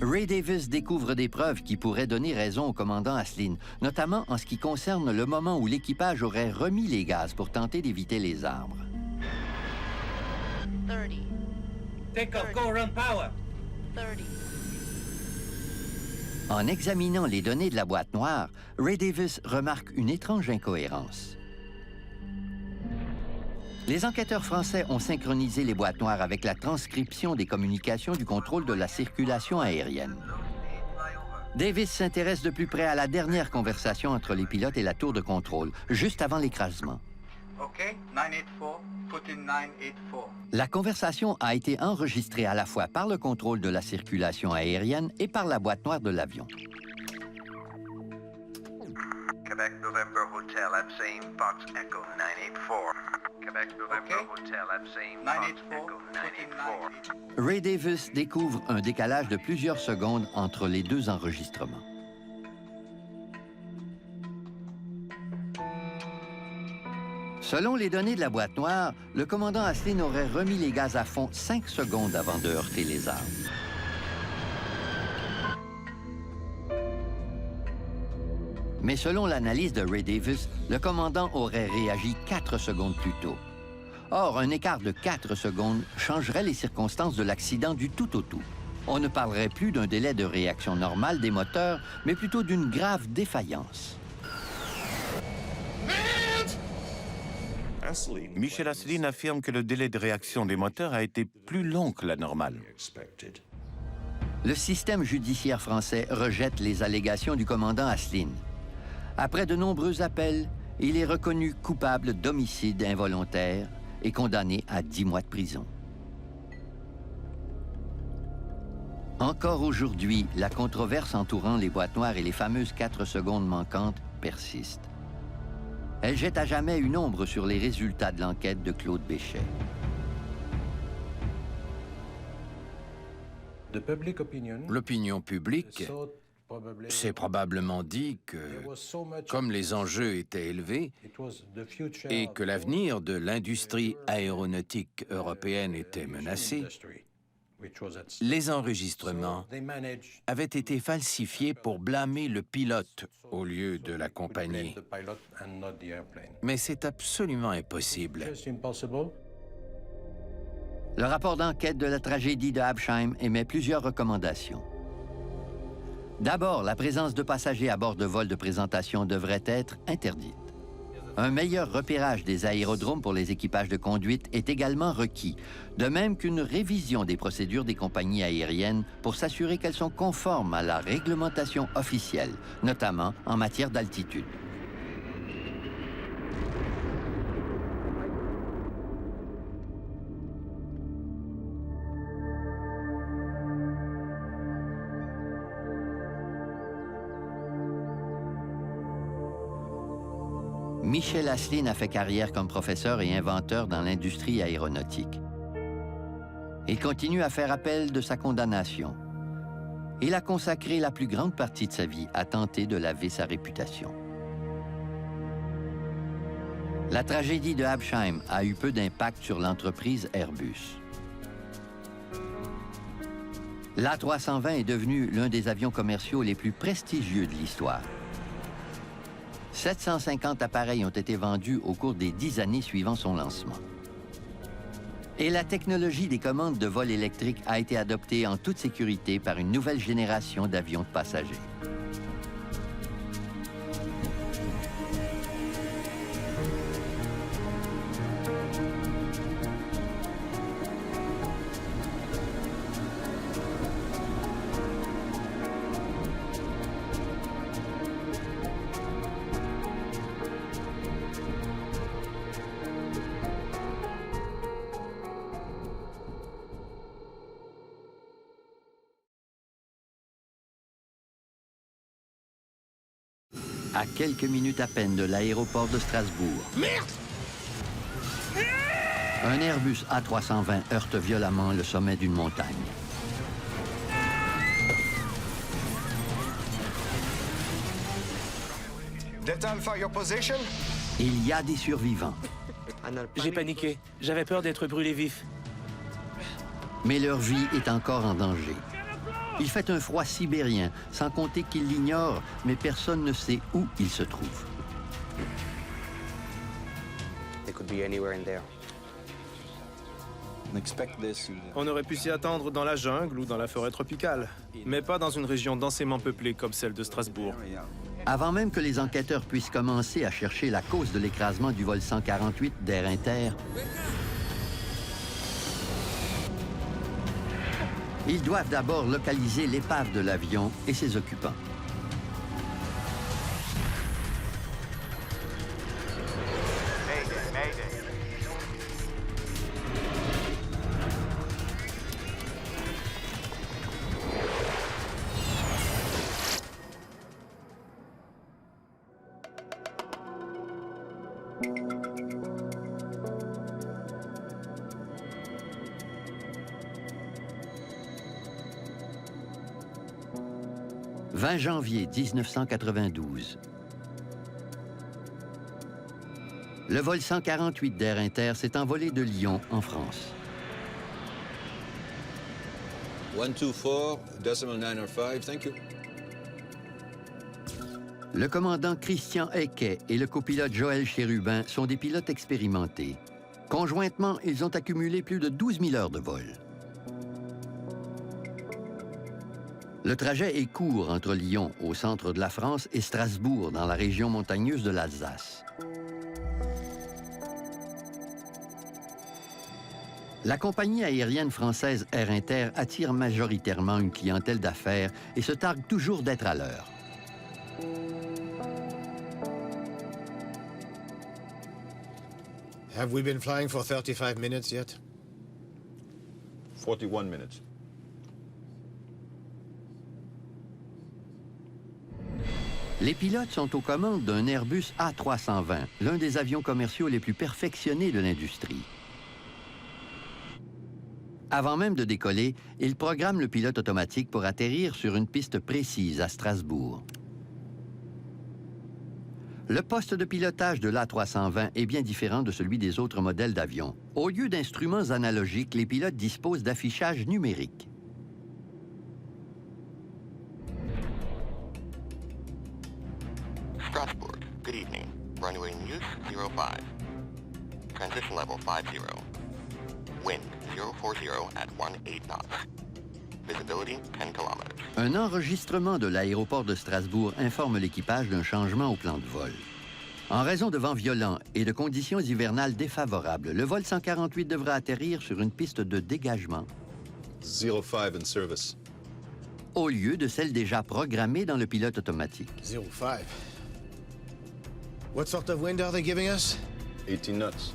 Speaker 1: Ray Davis découvre des preuves qui pourraient donner raison au commandant Asselin, notamment en ce qui concerne le moment où l'équipage aurait remis les gaz pour tenter d'éviter les arbres.
Speaker 13: 30. Take off, go run power. 30.
Speaker 1: En examinant les données de la boîte noire, Ray Davis remarque une étrange incohérence. Les enquêteurs français ont synchronisé les boîtes noires avec la transcription des communications du contrôle de la circulation aérienne. Davis s'intéresse de plus près à la dernière conversation entre les pilotes et la tour de contrôle, juste avant l'écrasement.
Speaker 7: OK, 984, put in 984.
Speaker 1: La conversation a été enregistrée à la fois par le contrôle de la circulation aérienne et par la boîte noire de l'avion.
Speaker 9: Quebec November Hotel Absane Fox Echo 984. Quebec November Hotel Absane Fox Echo 984.
Speaker 1: Ray Davis découvre un décalage de plusieurs secondes entre les deux enregistrements. Selon les données de la boîte noire, le commandant Asselin aurait remis les gaz à fond 5 secondes avant de heurter les arbres. Mais selon l'analyse de Ray Davis, le commandant aurait réagi 4 secondes plus tôt. Or, un écart de 4 secondes changerait les circonstances de l'accident du tout au tout. On ne parlerait plus d'un délai de réaction normale des moteurs, mais plutôt d'une grave défaillance.
Speaker 4: Michel Asselin affirme que le délai de réaction des moteurs a été plus long que la normale.
Speaker 1: Le système judiciaire français rejette les allégations du commandant Asselin. Après de nombreux appels, il est reconnu coupable d'homicide involontaire et condamné à 10 mois de prison. Encore aujourd'hui, la controverse entourant les boîtes noires et les fameuses 4 secondes manquantes persiste. Elle jette à jamais une ombre sur les résultats de l'enquête de Claude Béchet.
Speaker 12: L'opinion publique s'est probablement dit que, comme les enjeux étaient élevés et que l'avenir de l'industrie aéronautique européenne était menacé, les enregistrements avaient été falsifiés pour blâmer le pilote au lieu de la compagnie. Mais c'est absolument impossible.
Speaker 1: Le rapport d'enquête de la tragédie de Absheim émet plusieurs recommandations. D'abord, la présence de passagers à bord de vols de présentation devrait être interdite. Un meilleur repérage des aérodromes pour les équipages de conduite est également requis, de même qu'une révision des procédures des compagnies aériennes pour s'assurer qu'elles sont conformes à la réglementation officielle, notamment en matière d'altitude. Michel Asselin a fait carrière comme professeur et inventeur dans l'industrie aéronautique. Il continue à faire appel de sa condamnation. Il a consacré la plus grande partie de sa vie à tenter de laver sa réputation. La tragédie de Absheim a eu peu d'impact sur l'entreprise Airbus. L'A320 est devenu l'un des avions commerciaux les plus prestigieux de l'histoire. 750 appareils ont été vendus au cours des 10 années suivant son lancement. Et la technologie des commandes de vol électrique a été adoptée en toute sécurité par une nouvelle génération d'avions de passagers. à quelques minutes à peine de l'aéroport de Strasbourg.
Speaker 11: Merde!
Speaker 1: Un Airbus A320 heurte violemment le sommet d'une montagne.
Speaker 17: Delta Alpha, your position?
Speaker 1: Il y a des survivants.
Speaker 18: J'ai paniqué. J'avais peur d'être brûlé vif.
Speaker 1: Mais leur vie est encore en danger. Il fait un froid sibérien, sans compter qu'ils l'ignorent, mais personne ne sait où il se trouve.
Speaker 15: They could be anywhere in there.
Speaker 18: On aurait pu s'y attendre dans la jungle ou dans la forêt tropicale, mais pas dans une région densément peuplée comme celle de Strasbourg.
Speaker 1: Avant même que les enquêteurs puissent commencer à chercher la cause de l'écrasement du vol 148 d'Air Inter, ils doivent d'abord localiser l'épave de l'avion et ses occupants. « 20 janvier 1992. Le vol 148 d'Air Inter s'est envolé de Lyon, en France.
Speaker 19: 124.905, thank you.
Speaker 1: Le commandant Christian Hecquet et le copilote Joël Chérubin sont des pilotes expérimentés. Conjointement, ils ont accumulé plus de 12 000 heures de vol. Le trajet est court entre Lyon, au centre de la France, et Strasbourg, dans la région montagneuse de l'Alsace. La compagnie aérienne française Air Inter attire majoritairement une clientèle d'affaires et se targue toujours d'être à l'heure.
Speaker 17: Have we been flying for 35 minutes yet?
Speaker 19: 41 minutes.
Speaker 1: Les pilotes sont aux commandes d'un Airbus A320, l'un des avions commerciaux les plus perfectionnés de l'industrie. Avant même de décoller, ils programment le pilote automatique pour atterrir sur une piste précise à Strasbourg. Le poste de pilotage de l'A320 est bien différent de celui des autres modèles d'avions. Au lieu d'instruments analogiques, les pilotes disposent d'affichage numérique.
Speaker 20: Strasbourg, good evening. Runway News 05. Transition level 50. Wind 040 at 18 knots. Visibility 10 kilometers.
Speaker 1: Un enregistrement de l'aéroport de Strasbourg informe l'équipage d'un changement au plan de vol. En raison de vents violents et de conditions hivernales défavorables, le vol 148 devra atterrir sur une piste de dégagement
Speaker 19: 05 in service.
Speaker 1: au lieu de celle déjà programmée dans le pilote automatique.
Speaker 17: 05. What sort of wind are they giving us?
Speaker 19: 18 knots.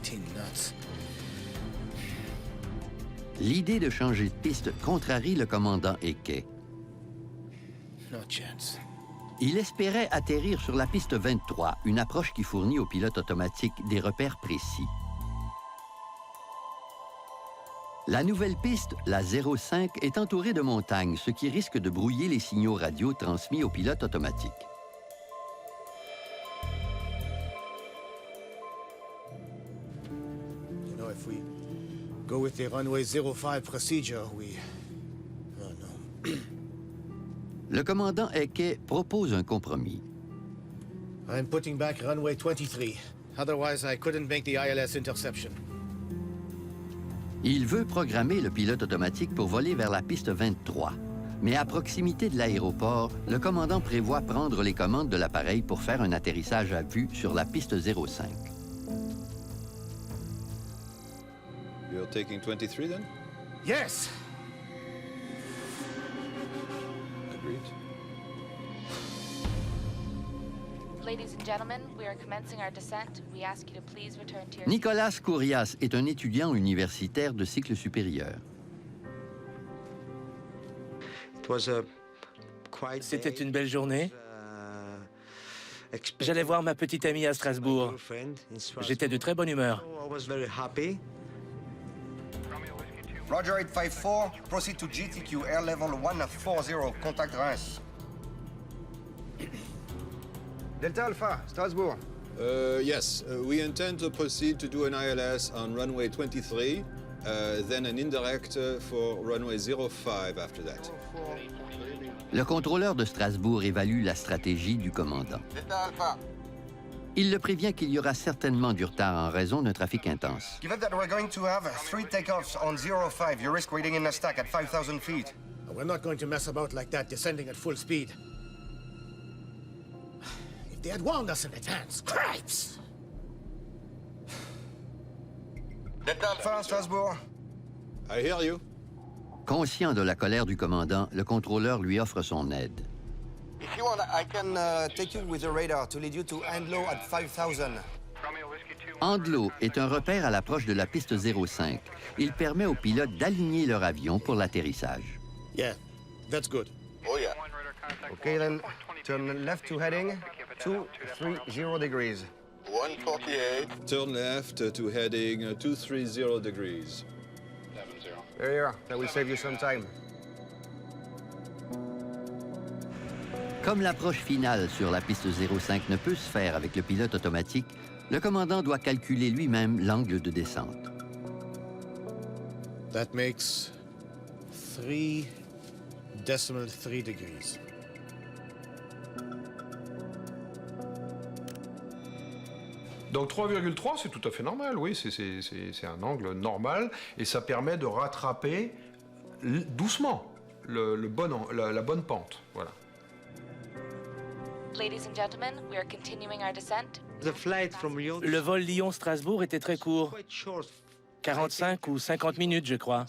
Speaker 17: 18 knots.
Speaker 1: L'idée de changer de piste contrarie le commandant Hecquet.
Speaker 17: No chance.
Speaker 1: Il espérait atterrir sur la piste 23, une approche qui fournit au pilote automatique des repères précis. La nouvelle piste, la 05, est entourée de montagnes, ce qui risque de brouiller les signaux radio transmis au pilote automatique.
Speaker 17: You know, if we go with the runway 05 procedure, we... Oh no.
Speaker 1: Le commandant Hecquet propose un compromis.
Speaker 17: I'm putting back runway 23. Otherwise, I couldn't make the ILS interception.
Speaker 1: Il veut programmer le pilote automatique pour voler vers la piste 23. Mais à proximité de l'aéroport, le commandant prévoit prendre les commandes de l'appareil pour faire un atterrissage à vue sur la piste 05.
Speaker 19: You're taking 23 then?
Speaker 17: Yes!
Speaker 19: Agreed.
Speaker 21: Ladies and gentlemen, we are commencing our descent. We ask you to please return to your...
Speaker 1: Nicolas Kourias est un étudiant universitaire de cycle supérieur.
Speaker 18: C'était une belle journée.
Speaker 10: J'allais voir ma petite amie à Strasbourg. J'étais de très bonne humeur.
Speaker 22: Roger 854, proceed to GTQ air level 140, contact Reims. Delta Alpha, Strasbourg.
Speaker 19: Yes, we intend to proceed to do an ILS on runway 23, then an indirect for runway 05 after that.
Speaker 1: Le contrôleur de Strasbourg évalue la stratégie du commandant. Il le prévient qu'il y aura certainement du retard en raison d'un trafic intense.
Speaker 22: Given that we're going to have 3 takeoffs on 05, you risk waiting in a stack at 5,000 feet.
Speaker 17: We're not going to mess about like that, descending at full speed. If they had warned us in advance, cripes!
Speaker 22: Alpha, Strasbourg.
Speaker 19: I hear you.
Speaker 1: Conscient de la colère du commandant, le contrôleur lui offre son aide.
Speaker 22: If you want, I can take you with the radar to lead you to Andlo at 5,000.
Speaker 1: Andlo est un repère à l'approche de la piste 05. Il permet aux pilotes d'aligner leur avion pour l'atterrissage.
Speaker 17: Yeah, that's good.
Speaker 22: Oh yeah. Okay then, turn left to heading 230 degrees.
Speaker 19: 148. Turn left to heading 230 degrees.
Speaker 22: There you are. That will save you some time.
Speaker 1: Comme l'approche finale sur la piste 05 ne peut se faire avec le pilote automatique, le commandant doit calculer lui-même l'angle de descente.
Speaker 17: That makes 3 decimal 3 degrees.
Speaker 16: Donc 3,3, c'est tout à fait normal, oui, c'est un angle normal, et ça permet de rattraper doucement la bonne pente, voilà.
Speaker 21: Ladies and gentlemen, we are continuing our descent.
Speaker 10: Le vol Lyon-Strasbourg était très court. 45 ou 50 minutes, je crois.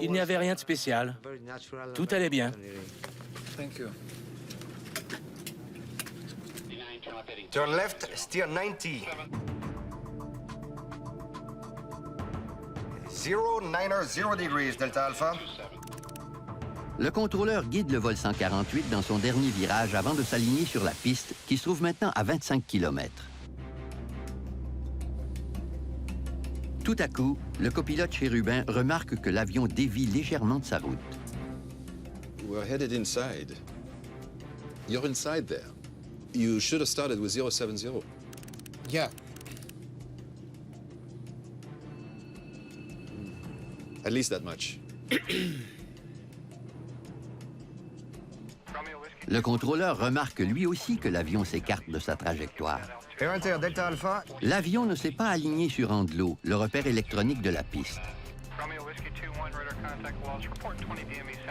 Speaker 10: Il n'y avait rien de spécial. Tout allait bien.
Speaker 22: Thank you. Turn left, steer 90. 090 degrees, Delta Alpha.
Speaker 1: Le contrôleur guide le vol 148 dans son dernier virage avant de s'aligner sur la piste qui se trouve maintenant à 25 km. Tout à coup, le copilote chérubin remarque que l'avion dévie légèrement de sa route.
Speaker 19: We're headed inside. You're inside there. You should have started with 070.
Speaker 17: Yeah.
Speaker 19: At least that much.
Speaker 1: Le contrôleur remarque lui aussi que l'avion s'écarte de sa trajectoire.
Speaker 22: Air Inter, Delta Alpha.
Speaker 1: L'avion ne s'est pas aligné sur Andlo, le repère électronique de la piste.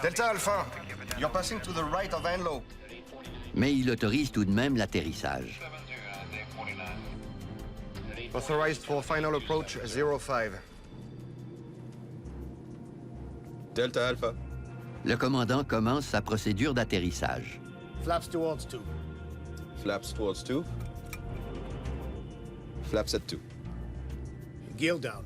Speaker 22: Delta Alpha, you're passing to the right of Andlo.
Speaker 1: Mais il autorise tout de même l'atterrissage.
Speaker 22: Authorized for final approach 05.
Speaker 19: Delta Alpha.
Speaker 1: Le commandant commence sa procédure d'atterrissage.
Speaker 17: Flaps towards 2.
Speaker 19: Flaps towards 2. Flaps at 2.
Speaker 17: Gear down.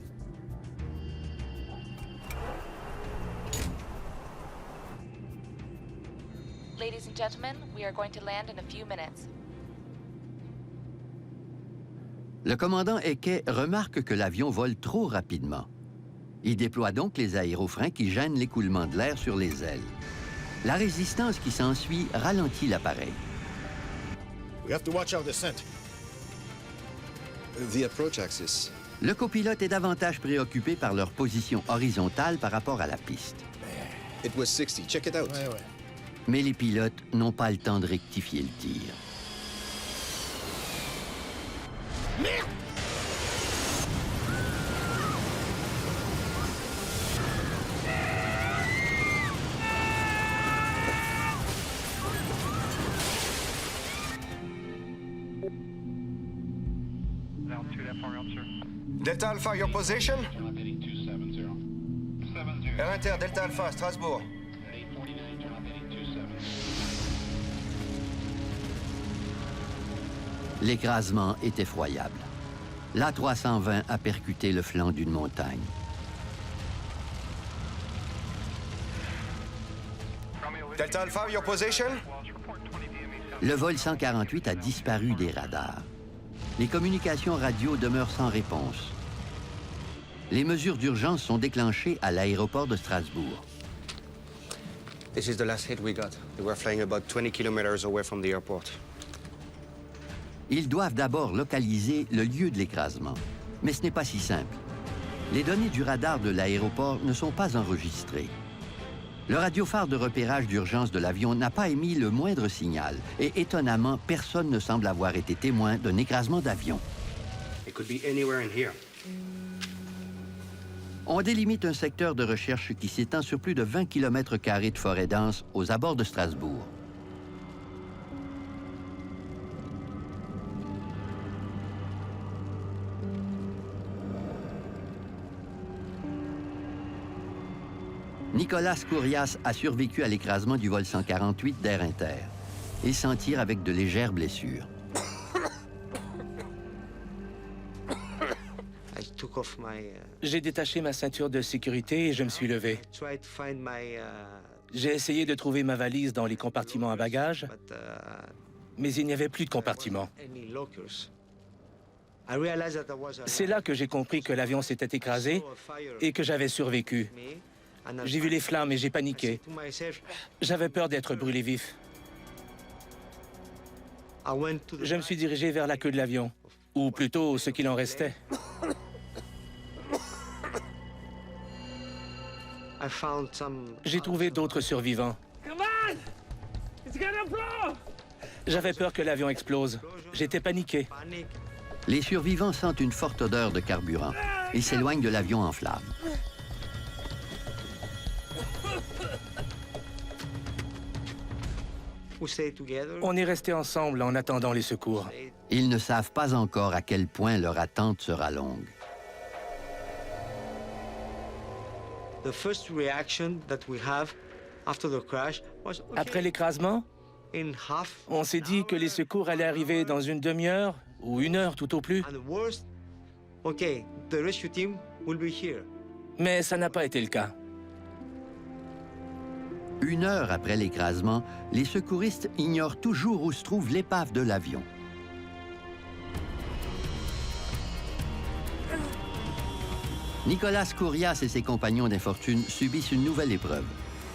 Speaker 21: Ladies and gentlemen, we are going to land in a few minutes.
Speaker 1: Le commandant Eke remarque que l'avion vole trop rapidement. Il déploie donc les aérofreins qui gênent l'écoulement de l'air sur les ailes. La résistance qui s'ensuit ralentit l'appareil.
Speaker 17: We have to watch our descent.
Speaker 19: The approach axis.
Speaker 1: Le copilote est davantage préoccupé par leur position horizontale par rapport à la piste.
Speaker 19: It was 60. Check it out.
Speaker 17: Ouais, ouais.
Speaker 1: Mais les pilotes n'ont pas le temps de rectifier le tir.
Speaker 17: Merde!
Speaker 22: Delta Alpha, your position? Air Inter, Delta Alpha, Strasbourg.
Speaker 1: L'écrasement est effroyable. L'A320 a percuté le flanc d'une montagne.
Speaker 22: Delta Alpha, your position?
Speaker 1: Le vol 148 a disparu des radars. Les communications radio demeurent sans réponse. Les mesures d'urgence sont déclenchées à l'aéroport de Strasbourg.
Speaker 22: This is the last hit we got. They were flying about 20 kilometers away from the airport.
Speaker 1: Ils doivent d'abord localiser le lieu de l'écrasement. Mais ce n'est pas si simple. Les données du radar de l'aéroport ne sont pas enregistrées. Le radiophare de repérage d'urgence de l'avion n'a pas émis le moindre signal. Et étonnamment, personne ne semble avoir été témoin d'un écrasement d'avion.
Speaker 22: It could be anywhere in here.
Speaker 1: On délimite un secteur de recherche qui s'étend sur plus de 20 km² de forêt dense aux abords de Strasbourg. Nicolas Kourias a survécu à l'écrasement du vol 148 d'Air Inter. Il s'en tire avec de légères blessures.
Speaker 10: J'ai détaché ma ceinture de sécurité et je me suis levé. J'ai essayé de trouver ma valise dans les compartiments à bagages, mais il n'y avait plus de compartiment. C'est là que j'ai compris que l'avion s'était écrasé et que j'avais survécu. J'ai vu les flammes et j'ai paniqué. J'avais peur d'être brûlé vif. Je me suis dirigé vers la queue de l'avion, ou plutôt ce qu'il en restait. J'ai trouvé d'autres survivants. J'avais peur que l'avion explose. J'étais paniqué.
Speaker 1: Les survivants sentent une forte odeur de carburant. Ils s'éloignent de l'avion en flammes.
Speaker 10: On est restés ensemble en attendant les secours.
Speaker 1: Ils ne savent pas encore à quel point leur attente sera longue.
Speaker 10: Après l'écrasement, on s'est dit que les secours allaient arriver dans une demi-heure ou une heure tout au plus. Mais ça n'a pas été le cas.
Speaker 1: Une heure après l'écrasement, les secouristes ignorent toujours où se trouve l'épave de l'avion. Nicolas Kourias et ses compagnons d'infortune subissent une nouvelle épreuve.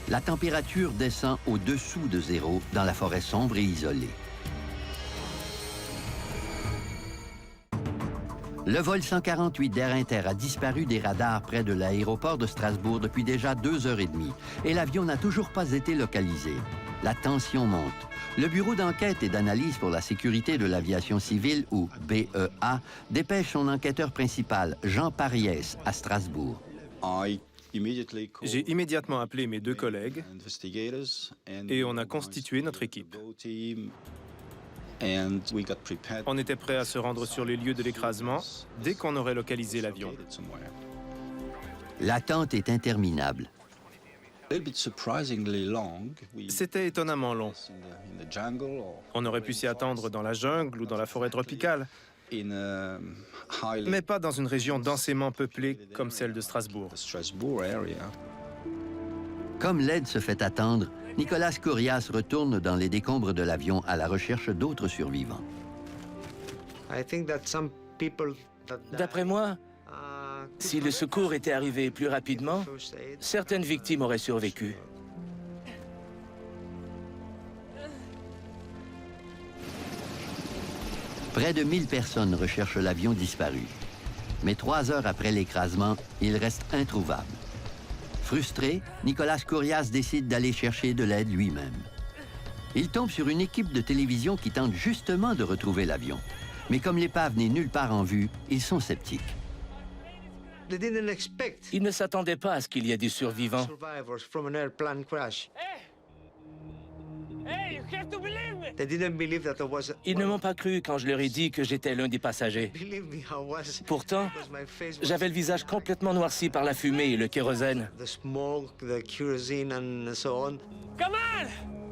Speaker 1: La température descend au-dessous de zéro dans la forêt sombre et isolée. Le vol 148 d'Air Inter a disparu des radars près de l'aéroport de Strasbourg depuis déjà 2h30 et l'avion n'a toujours pas été localisé. La tension monte. Le Bureau d'enquête et d'analyse pour la sécurité de l'aviation civile, ou BEA, dépêche son enquêteur principal, Jean Pariès, à Strasbourg.
Speaker 18: J'ai immédiatement appelé mes 2 collègues et on a constitué notre équipe. On était prêt à se rendre sur les lieux de l'écrasement dès qu'on aurait localisé l'avion.
Speaker 1: L'attente est interminable.
Speaker 18: C'était étonnamment long. On aurait pu s'y attendre dans la jungle ou dans la forêt tropicale, mais pas dans une région densément peuplée comme celle de Strasbourg.
Speaker 1: Comme l'aide se fait attendre, Nicolas Kourias retourne dans les décombres de l'avion à la recherche d'autres survivants.
Speaker 10: D'après moi, si le secours était arrivé plus rapidement, certaines victimes auraient survécu.
Speaker 1: Près de 1000 personnes recherchent l'avion disparu. Mais 3 heures après l'écrasement, il reste introuvable. Frustré, Nicolas Kourias décide d'aller chercher de l'aide lui-même. Il tombe sur une équipe de télévision qui tente justement de retrouver l'avion. Mais comme l'épave n'est nulle part en vue, ils sont sceptiques.
Speaker 10: Ils ne s'attendaient pas à ce qu'il y ait des survivants. Ils ne m'ont pas cru quand je leur ai dit que j'étais l'un des passagers. Pourtant, j'avais le visage complètement noirci par la fumée et le kérosène.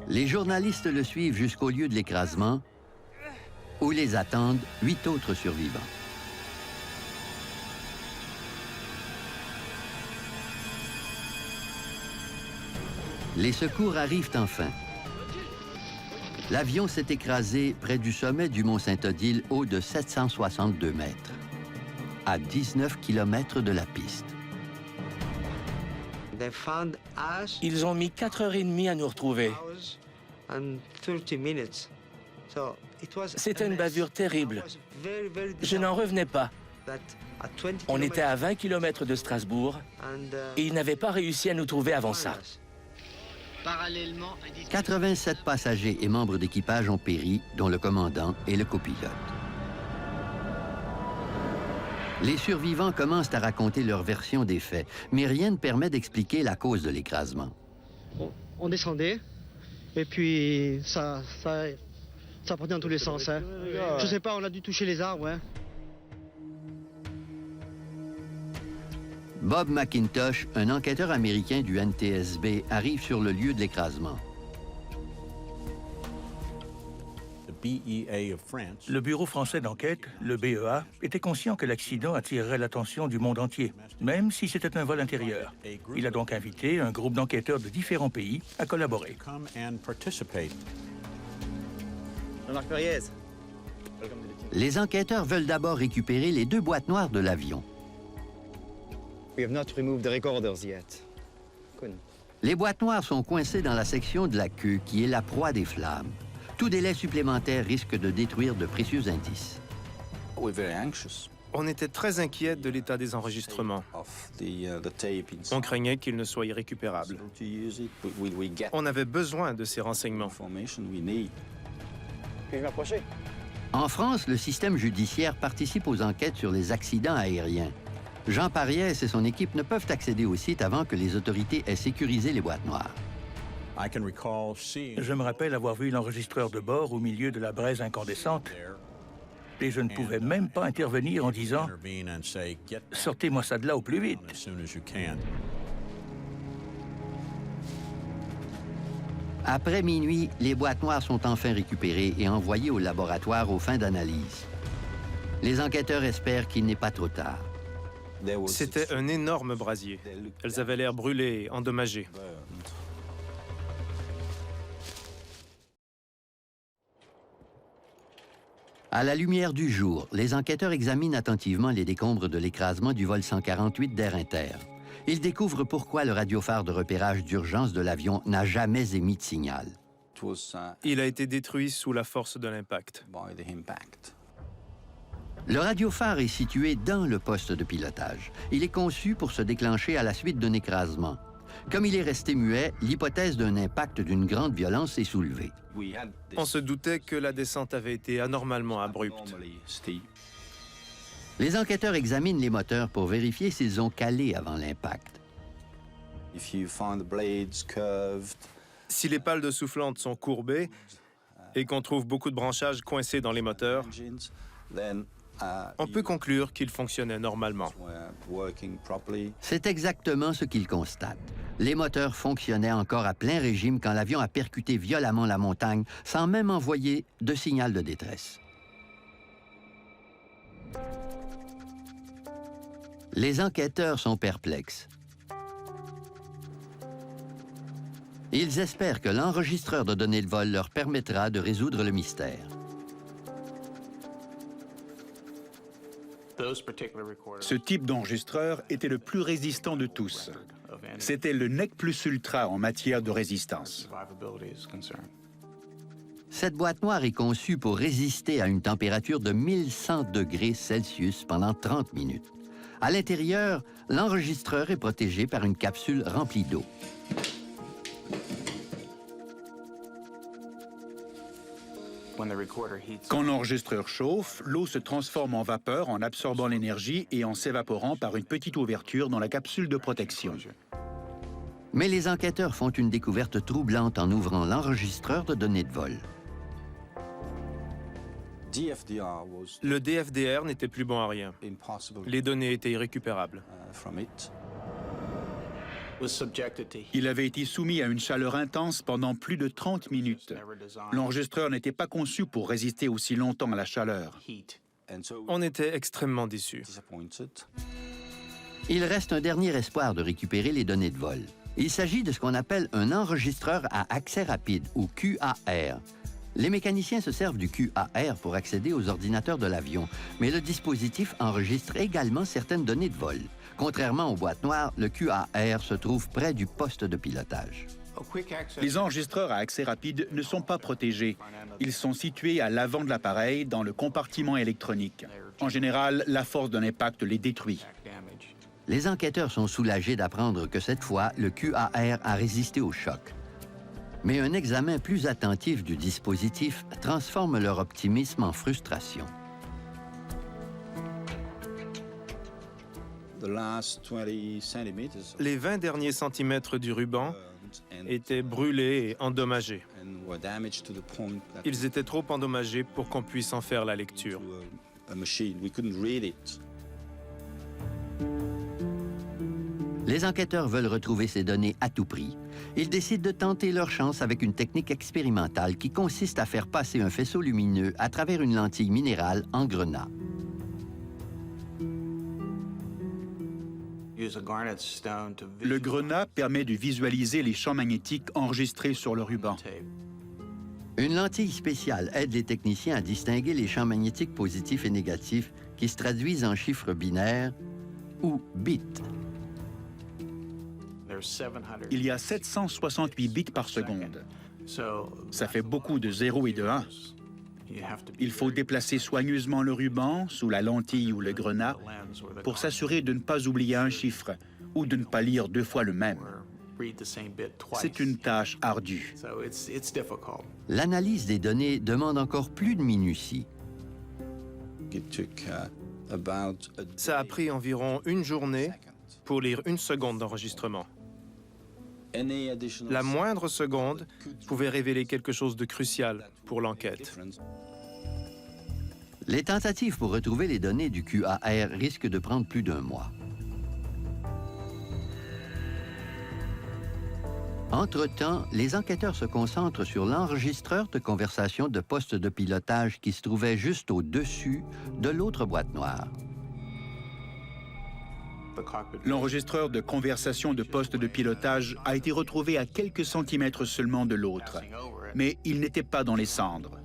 Speaker 1: Les journalistes le suivent jusqu'au lieu de l'écrasement, où les attendent 8 autres survivants. Les secours arrivent enfin. L'avion s'est écrasé près du sommet du mont Saint-Odile, haut de 762 mètres, à 19 km de la piste.
Speaker 10: Ils ont mis 4h30 à nous retrouver. C'était une bavure terrible. Je n'en revenais pas. On était à 20 km de Strasbourg et ils n'avaient pas réussi à nous trouver avant ça.
Speaker 1: 87 passagers et membres d'équipage ont péri, dont le commandant et le copilote. Les survivants commencent à raconter leur version des faits, mais rien ne permet d'expliquer la cause de l'écrasement.
Speaker 2: On descendait, et puis ça partait dans tous les sens. Hein. Je sais pas, on a dû toucher les arbres. Hein.
Speaker 1: Bob McIntosh, un enquêteur américain du NTSB, arrive sur le lieu de l'écrasement.
Speaker 14: Le bureau français d'enquête, le BEA, était conscient que l'accident attirerait l'attention du monde entier, même si c'était un vol intérieur. Il a donc invité un groupe d'enquêteurs de différents pays à collaborer.
Speaker 18: Jean-Marc Perriez.
Speaker 1: Les enquêteurs veulent d'abord récupérer les 2 boîtes noires de l'avion. Les boîtes noires sont coincées dans la section de la queue qui est la proie des flammes. Tout délai supplémentaire risque de détruire de précieux indices.
Speaker 18: On était très inquiets de l'état des enregistrements. On craignait qu'ils ne soient irrécupérables. On avait besoin de ces renseignements.
Speaker 2: Puis-je m'approcher?
Speaker 1: En France, le système judiciaire participe aux enquêtes sur les accidents aériens. Jean Pariès et son équipe ne peuvent accéder au site avant que les autorités aient sécurisé les boîtes noires.
Speaker 14: Je me rappelle avoir vu l'enregistreur de bord au milieu de la braise incandescente et je ne pouvais même pas intervenir en disant « Sortez-moi ça de là au plus vite ».
Speaker 1: Après minuit, les boîtes noires sont enfin récupérées et envoyées au laboratoire aux fins d'analyse. Les enquêteurs espèrent qu'il n'est pas trop tard.
Speaker 18: C'était un énorme brasier. Elles avaient l'air brûlées et endommagées.
Speaker 1: À la lumière du jour, les enquêteurs examinent attentivement les décombres de l'écrasement du vol 148 d'Air Inter. Ils découvrent pourquoi le radiophare de repérage d'urgence de l'avion n'a jamais émis de signal.
Speaker 18: Il a été détruit sous la force de l'impact.
Speaker 1: Le radiophare est situé dans le poste de pilotage. Il est conçu pour se déclencher à la suite d'un écrasement. Comme il est resté muet, l'hypothèse d'un impact d'une grande violence est soulevée.
Speaker 18: On se doutait que la descente avait été anormalement abrupte.
Speaker 1: Les enquêteurs examinent les moteurs pour vérifier s'ils ont calé avant l'impact.
Speaker 18: Si les pales de soufflante sont courbées et qu'on trouve beaucoup de branchages coincés dans les moteurs, on peut conclure qu'ils fonctionnaient normalement.
Speaker 1: C'est exactement ce qu'ils constatent. Les moteurs fonctionnaient encore à plein régime quand l'avion a percuté violemment la montagne sans même envoyer de signal de détresse. Les enquêteurs sont perplexes. Ils espèrent que l'enregistreur de données de vol leur permettra de résoudre le mystère.
Speaker 23: Ce type d'enregistreur était le plus résistant de tous. C'était le NEC Plus Ultra en matière de résistance.
Speaker 1: Cette boîte noire est conçue pour résister à une température de 1100 degrés Celsius pendant 30 minutes. À l'intérieur, l'enregistreur est protégé par une capsule remplie d'eau.
Speaker 23: Quand l'enregistreur chauffe, l'eau se transforme en vapeur en absorbant l'énergie et en s'évaporant par une petite ouverture dans la capsule de protection.
Speaker 1: Mais les enquêteurs font une découverte troublante en ouvrant l'enregistreur de données de vol.
Speaker 18: Le DFDR n'était plus bon à rien. Les données étaient irrécupérables.
Speaker 23: Il avait été soumis à une chaleur intense pendant plus de 30 minutes. L'enregistreur n'était pas conçu pour résister aussi longtemps à la chaleur.
Speaker 18: On était extrêmement déçus.
Speaker 1: Il reste un dernier espoir de récupérer les données de vol. Il s'agit de ce qu'on appelle un enregistreur à accès rapide, ou QAR. Les mécaniciens se servent du QAR pour accéder aux ordinateurs de l'avion, mais le dispositif enregistre également certaines données de vol. Contrairement aux boîtes noires, le QAR se trouve près du poste de pilotage.
Speaker 23: Les enregistreurs à accès rapide ne sont pas protégés. Ils sont situés à l'avant de l'appareil, dans le compartiment électronique. En général, la force d'un impact les détruit.
Speaker 1: Les enquêteurs sont soulagés d'apprendre que cette fois, le QAR a résisté au choc. Mais un examen plus attentif du dispositif transforme leur optimisme en frustration.
Speaker 18: Les 20 derniers centimètres du ruban étaient brûlés et endommagés. Ils étaient trop endommagés pour qu'on puisse en faire la lecture.
Speaker 1: Les enquêteurs veulent retrouver ces données à tout prix. Ils décident de tenter leur chance avec une technique expérimentale qui consiste à faire passer un faisceau lumineux à travers une lentille minérale en grenat.
Speaker 23: Le grenat permet de visualiser les champs magnétiques enregistrés sur le ruban.
Speaker 1: Une lentille spéciale aide les techniciens à distinguer les champs magnétiques positifs et négatifs qui se traduisent en chiffres binaires ou bits.
Speaker 23: Il y a 768 bits par seconde. Ça fait beaucoup de 0 et de 1. Il faut déplacer soigneusement le ruban sous la lentille ou le grenat pour s'assurer de ne pas oublier un chiffre ou de ne pas lire 2 fois le même. C'est une tâche ardue.
Speaker 1: L'analyse des données demande encore plus de minutie.
Speaker 18: Ça a pris environ une journée pour lire 1 seconde d'enregistrement. La moindre seconde pouvait révéler quelque chose de crucial pour l'enquête.
Speaker 1: Les tentatives pour retrouver les données du QAR risquent de prendre plus d'1 mois. Entre-temps, les enquêteurs se concentrent sur l'enregistreur de conversation de poste de pilotage qui se trouvait juste au-dessus de l'autre boîte noire.
Speaker 23: L'enregistreur de conversation de poste de pilotage a été retrouvé à quelques centimètres seulement de l'autre, mais il n'était pas dans les cendres.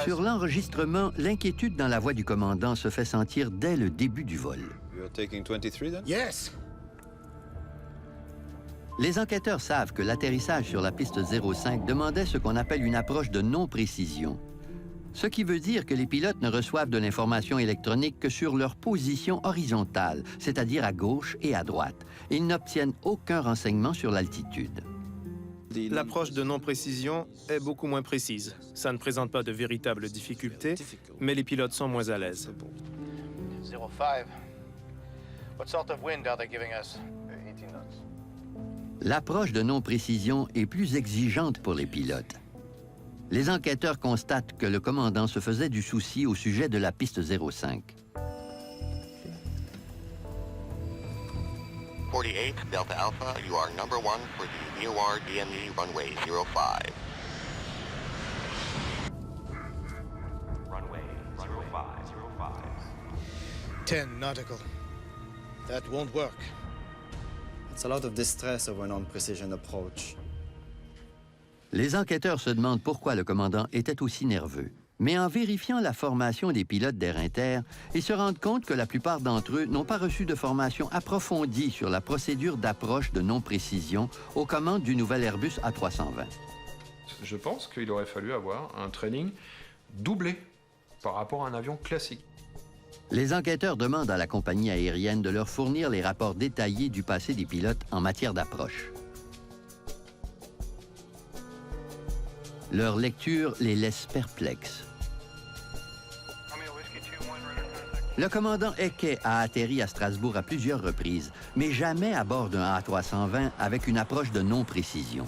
Speaker 1: Sur l'enregistrement, l'inquiétude dans la voix du commandant se fait sentir dès le début du vol.
Speaker 17: Yes!
Speaker 1: Les enquêteurs savent que l'atterrissage sur la piste 05 demandait ce qu'on appelle une approche de non-précision. Ce qui veut dire que les pilotes ne reçoivent de l'information électronique que sur leur position horizontale, c'est-à-dire à gauche et à droite. Ils n'obtiennent aucun renseignement sur l'altitude.
Speaker 18: L'approche de non-précision est beaucoup moins précise. Ça ne présente pas de véritables difficultés, mais les pilotes sont moins à l'aise.
Speaker 3: 05. What sort of wind are they giving us? 18 knots.
Speaker 1: L'approche de non-précision est plus exigeante pour les pilotes. Les enquêteurs constatent que le commandant se faisait du souci au sujet de la piste 05.
Speaker 20: 48 Delta Alpha, you are number 1 for the VOR DME runway 05.
Speaker 3: Runway 05.
Speaker 17: 10 nautical. That won't work.
Speaker 5: It's a lot of distress over non-precision approach.
Speaker 1: Les enquêteurs se demandent pourquoi le commandant était aussi nerveux. Mais en vérifiant la formation des pilotes d'Air Inter, ils se rendent compte que la plupart d'entre eux n'ont pas reçu de formation approfondie sur la procédure d'approche de non-précision aux commandes du nouvel Airbus A320.
Speaker 16: Je pense qu'il aurait fallu avoir un training doublé par rapport à un avion classique.
Speaker 1: Les enquêteurs demandent à la compagnie aérienne de leur fournir les rapports détaillés du passé des pilotes en matière d'approche. Leur lecture les laisse perplexes. Le commandant Eke a atterri à Strasbourg à plusieurs reprises, mais jamais à bord d'un A320 avec une approche de non-précision.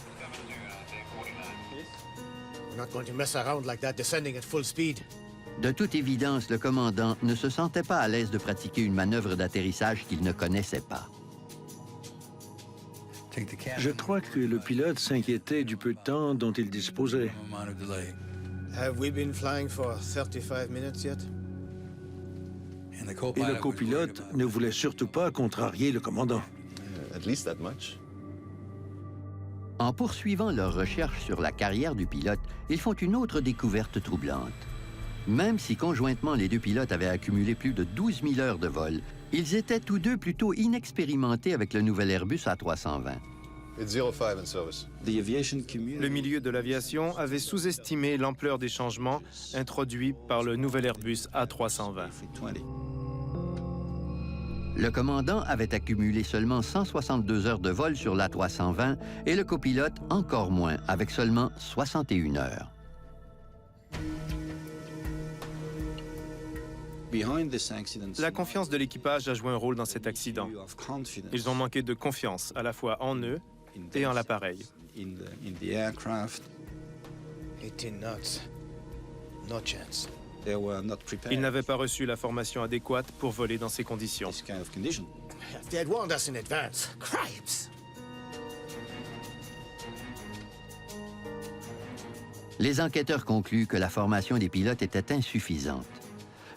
Speaker 1: De toute évidence, le commandant ne se sentait pas à l'aise de pratiquer une manœuvre d'atterrissage qu'il ne connaissait pas.
Speaker 6: Je crois que le pilote s'inquiétait du peu de temps dont il disposait.
Speaker 17: Have we been flying for 35 minutes yet?
Speaker 6: Et le copilote ne voulait surtout pas contrarier le commandant.
Speaker 19: At least that much.
Speaker 1: En poursuivant leurs recherches sur la carrière du pilote, ils font une autre découverte troublante. Même si conjointement les deux pilotes avaient accumulé plus de 12 000 heures de vol, ils étaient tous deux plutôt inexpérimentés avec le nouvel Airbus A320.
Speaker 18: Le milieu de l'aviation avait sous-estimé l'ampleur des changements introduits par le nouvel Airbus A320.
Speaker 1: Le commandant avait accumulé seulement 162 heures de vol sur l'A320 et le copilote encore moins, avec seulement 61 heures.
Speaker 18: La confiance de l'équipage a joué un rôle dans cet accident. Ils ont manqué de confiance, à la fois en eux et en l'appareil. Ils n'avaient pas reçu la formation adéquate pour voler dans ces conditions.
Speaker 1: Les enquêteurs concluent que la formation des pilotes était insuffisante.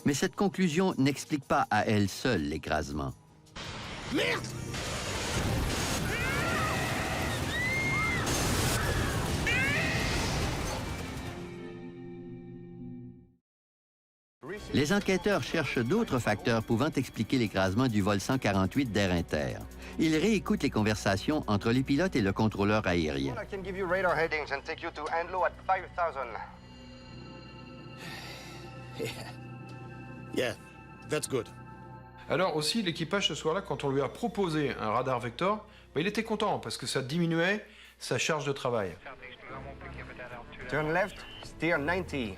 Speaker 1: Mais cette conclusion n'explique pas à elle seule l'écrasement.
Speaker 11: Merde!
Speaker 1: Les enquêteurs cherchent d'autres facteurs pouvant expliquer l'écrasement du vol 148 d'Air Inter. Ils réécoutent les conversations entre les pilotes et le contrôleur aérien.
Speaker 22: I can give you radar headings and take you to Andlo at 5000.
Speaker 17: Yeah, that's good.
Speaker 16: Alors aussi, l'équipage ce soir-là, quand on lui a proposé un radar Vector, il était content parce que ça diminuait sa charge de travail.
Speaker 22: Turn left, steer 90.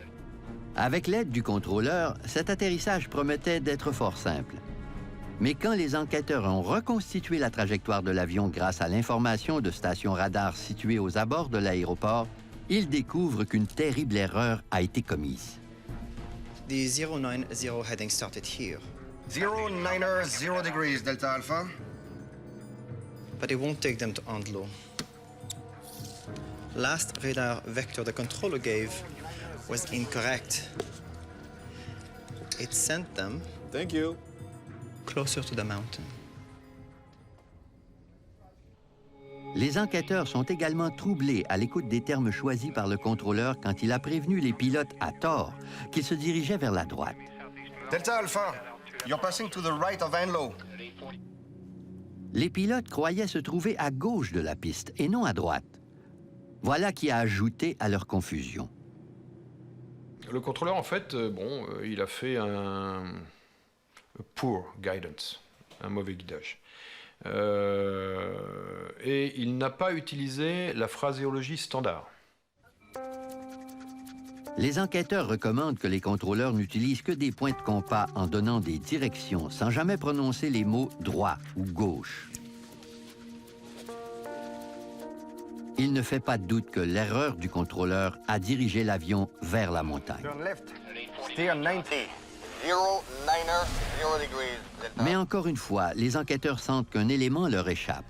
Speaker 1: Avec l'aide du contrôleur, cet atterrissage promettait d'être fort simple. Mais quand les enquêteurs ont reconstitué la trajectoire de l'avion grâce à l'information de stations radar situées aux abords de l'aéroport, ils découvrent qu'une terrible erreur a été commise.
Speaker 5: The 090 heading started here.
Speaker 22: 090 0 degrees, Delta Alpha.
Speaker 5: But it won't take them to Andlo. Last radar vector the controller gave was incorrect. It sent them closer to the mountain.
Speaker 1: Les enquêteurs sont également troublés à l'écoute des termes choisis par le contrôleur quand il a prévenu les pilotes à tort qu'ils se dirigeaient vers la droite.
Speaker 22: Delta Alpha, you're passing to the right of Andlo.
Speaker 1: Les pilotes croyaient se trouver à gauche de la piste et non à droite. Voilà qui a ajouté à leur confusion.
Speaker 16: Le contrôleur, en fait, il a fait un poor guidance, un mauvais guidage. Et il n'a pas utilisé la phraséologie standard.
Speaker 1: Les enquêteurs recommandent que les contrôleurs n'utilisent que des points de compas en donnant des directions sans jamais prononcer les mots « droit » ou « gauche ». Il ne fait pas de doute que l'erreur du contrôleur a dirigé l'avion vers la montagne.
Speaker 22: Turn left, steer 90.
Speaker 20: 090 degrees.
Speaker 1: Mais encore une fois, les enquêteurs sentent qu'un élément leur échappe.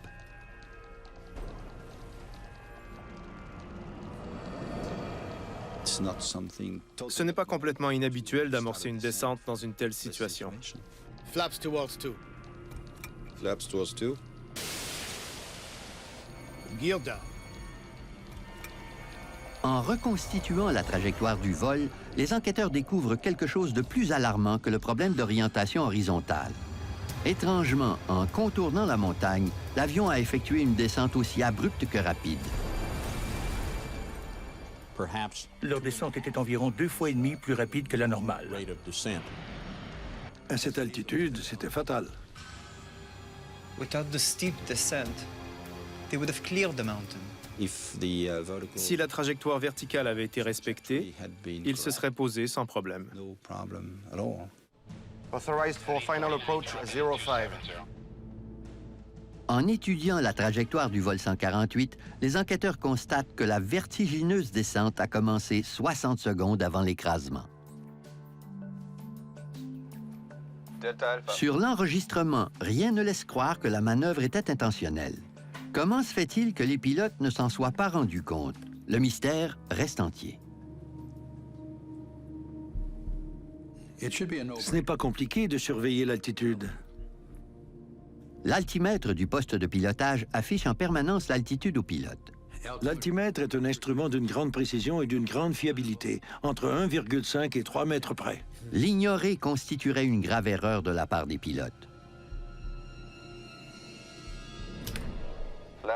Speaker 18: Ce n'est pas complètement inhabituel d'amorcer une descente dans une telle situation.
Speaker 17: Flaps towards 2.
Speaker 19: Flaps towards 2.
Speaker 17: Gear down.
Speaker 1: En reconstituant la trajectoire du vol, les enquêteurs découvrent quelque chose de plus alarmant que le problème d'orientation horizontale. Étrangement, en contournant la montagne, l'avion a effectué une descente aussi abrupte que rapide.
Speaker 14: Leur descente était environ 2,5 fois plus rapide que la normale.
Speaker 6: À cette altitude, c'était fatal.
Speaker 5: Without the steep descent, they would have cleared the mountain.
Speaker 18: Si la trajectoire verticale avait été respectée, il se serait posé sans problème.
Speaker 22: Authorized for final approach 05.
Speaker 1: En étudiant la trajectoire du vol 148, les enquêteurs constatent que la vertigineuse descente a commencé 60 secondes avant l'écrasement. Sur l'enregistrement, rien ne laisse croire que la manœuvre était intentionnelle. Comment se fait-il que les pilotes ne s'en soient pas rendus compte? Le mystère reste entier.
Speaker 6: Ce n'est pas compliqué de surveiller l'altitude.
Speaker 1: L'altimètre du poste de pilotage affiche en permanence l'altitude au pilote.
Speaker 6: L'altimètre est un instrument d'une grande précision et d'une grande fiabilité, entre 1,5 et 3 mètres près.
Speaker 1: L'ignorer constituerait une grave erreur de la part des pilotes.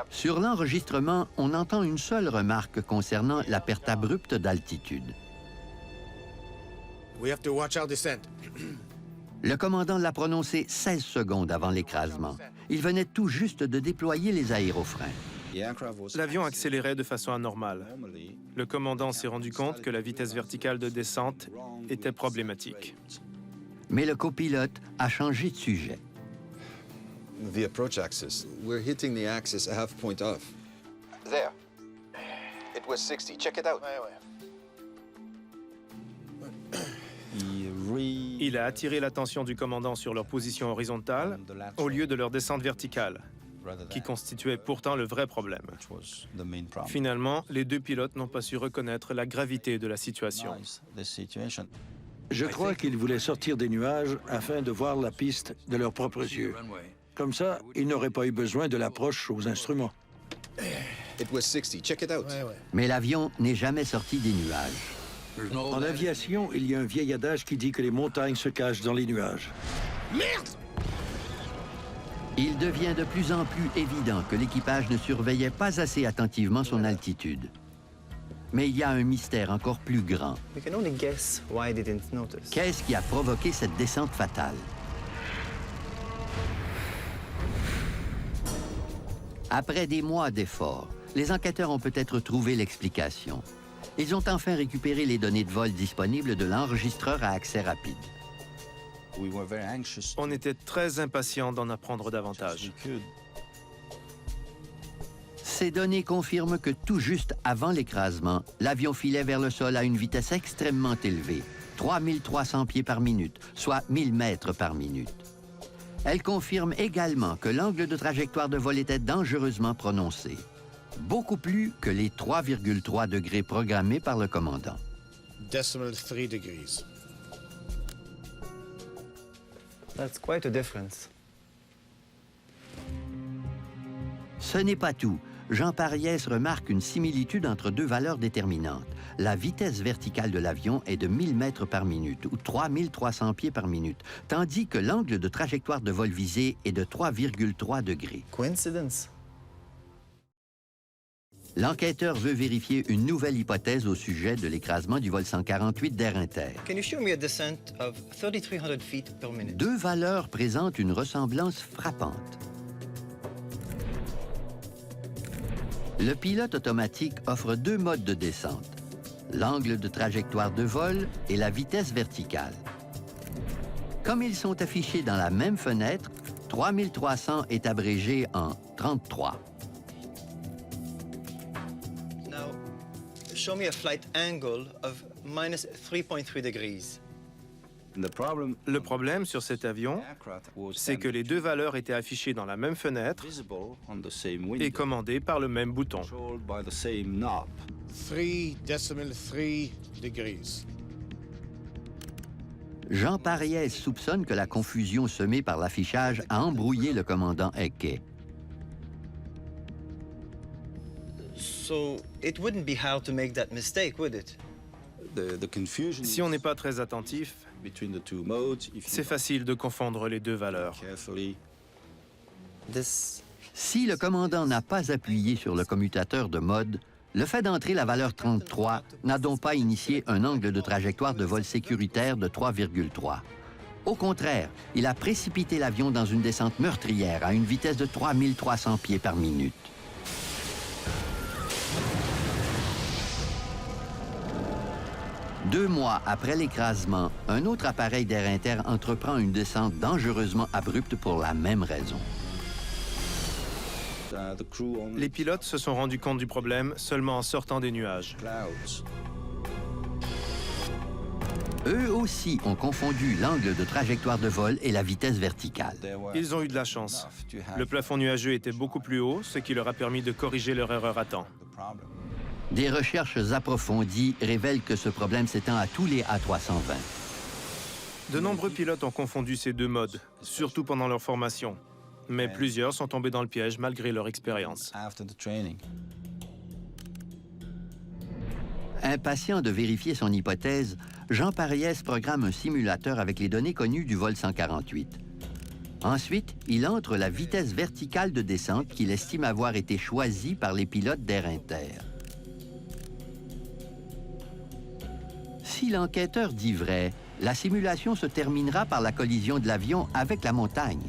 Speaker 1: Sur l'enregistrement, on entend une seule remarque concernant la perte abrupte d'altitude.
Speaker 17: We have to watch our descent.
Speaker 1: Le commandant l'a prononcé 16 secondes avant l'écrasement. Il venait tout juste de déployer les aérofreins.
Speaker 18: L'avion accélérait de façon anormale. Le commandant s'est rendu compte que la vitesse verticale de descente était problématique.
Speaker 1: Mais le copilote a changé de sujet.
Speaker 19: The approach axis. We're hitting the axis a half point off.
Speaker 3: There. It was 60. Check it out.
Speaker 18: Il a attiré l'attention du commandant sur leur position horizontale au lieu de leur descente verticale, qui constituait pourtant le vrai problème. Finalement, les deux pilotes n'ont pas su reconnaître la gravité de la situation.
Speaker 6: Je crois qu'ils voulaient sortir des nuages afin de voir la piste de leurs propres yeux. Comme ça, ils n'auraient pas eu besoin de l'approche aux instruments.
Speaker 19: It was 60. Check it out.
Speaker 1: Mais l'avion n'est jamais sorti des nuages.
Speaker 6: En aviation, il y a un vieil adage qui dit que les montagnes se cachent dans les nuages.
Speaker 17: Merde!
Speaker 1: Il devient de plus en plus évident que l'équipage ne surveillait pas assez attentivement son altitude. Mais il y a un mystère encore plus grand. Qu'est-ce qui a provoqué cette descente fatale? Après des mois d'efforts, les enquêteurs ont peut-être trouvé l'explication. Ils ont enfin récupéré les données de vol disponibles de l'enregistreur à accès rapide.
Speaker 18: On était très impatients d'en apprendre davantage.
Speaker 1: Ces données confirment que tout juste avant l'écrasement, l'avion filait vers le sol à une vitesse extrêmement élevée, 3300 pieds par minute, soit 1000 mètres par minute. Elles confirment également que l'angle de trajectoire de vol était dangereusement prononcé, beaucoup plus que les 3,3 degrés programmés par le commandant.
Speaker 17: Decimal 3 degrees.
Speaker 5: That's quite a difference.
Speaker 1: Ce n'est pas tout. Jean Pariès remarque une similitude entre deux valeurs déterminantes. La vitesse verticale de l'avion est de 1000 mètres par minute, ou 3300 pieds par minute, tandis que l'angle de trajectoire de vol visé est de 3,3 degrés.
Speaker 5: Coincidence?
Speaker 1: L'enquêteur veut vérifier une nouvelle hypothèse au sujet de l'écrasement du vol 148 d'Air Inter.
Speaker 5: Can you show me a descent of 3,300 feet per minute?
Speaker 1: Deux valeurs présentent une ressemblance frappante. Le pilote automatique offre deux modes de descente, l'angle de trajectoire de vol et la vitesse verticale. Comme ils sont affichés dans la même fenêtre, 3300 est abrégé en 33.
Speaker 5: Now, show me a flight angle of minus 3.3 degrees.
Speaker 18: Le problème sur cet avion, c'est que les deux valeurs étaient affichées dans la même fenêtre et commandées par le même bouton.
Speaker 17: 3,3 degrees.
Speaker 1: Jean Pariès soupçonne que la confusion semée par l'affichage a embrouillé le commandant Ecke.
Speaker 5: So, it wouldn't be hard to make that mistake, would it?
Speaker 18: Si on n'est pas très attentif, c'est facile de confondre les deux valeurs.
Speaker 1: Si le commandant n'a pas appuyé sur le commutateur de mode, le fait d'entrer la valeur 33 n'a donc pas initié un angle de trajectoire de vol sécuritaire de 3,3. Au contraire, il a précipité l'avion dans une descente meurtrière à une vitesse de 3300 pieds par minute. Deux mois après l'écrasement, un autre appareil d'Air Inter entreprend une descente dangereusement abrupte pour la même raison.
Speaker 18: Les pilotes se sont rendus compte du problème seulement en sortant des nuages.
Speaker 1: Eux aussi ont confondu l'angle de trajectoire de vol et la vitesse verticale.
Speaker 18: Ils ont eu de la chance. Le plafond nuageux était beaucoup plus haut, ce qui leur a permis de corriger leur erreur à temps.
Speaker 1: Des recherches approfondies révèlent que ce problème s'étend à tous les A320.
Speaker 18: De nombreux pilotes ont confondu ces deux modes, surtout pendant leur formation. Mais plusieurs sont tombés dans le piège malgré leur expérience.
Speaker 1: Impatient de vérifier son hypothèse, Jean Pariès programme un simulateur avec les données connues du vol 148. Ensuite, il entre la vitesse verticale de descente qu'il estime avoir été choisie par les pilotes d'Air Inter. Si l'enquêteur dit vrai, la simulation se terminera par la collision de l'avion avec la montagne.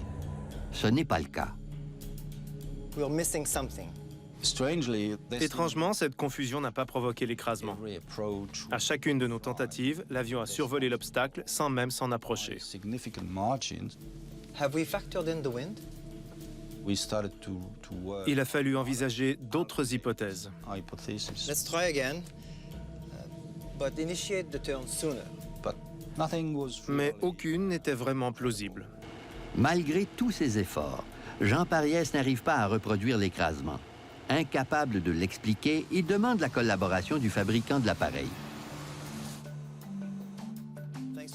Speaker 1: Ce n'est pas le cas.
Speaker 22: We're missing something.
Speaker 18: Étrangement, cette confusion n'a pas provoqué l'écrasement. À chacune de nos tentatives, l'avion a survolé l'obstacle sans même s'en approcher.
Speaker 22: Have we factored in the wind?
Speaker 18: Il a fallu envisager d'autres hypothèses.
Speaker 22: Let's try again, but initiate the turn sooner.
Speaker 18: Mais aucune n'était vraiment plausible.
Speaker 1: Malgré tous ses efforts, Jean Pariès n'arrive pas à reproduire l'écrasement. Incapable de l'expliquer, il demande la collaboration du fabricant de l'appareil.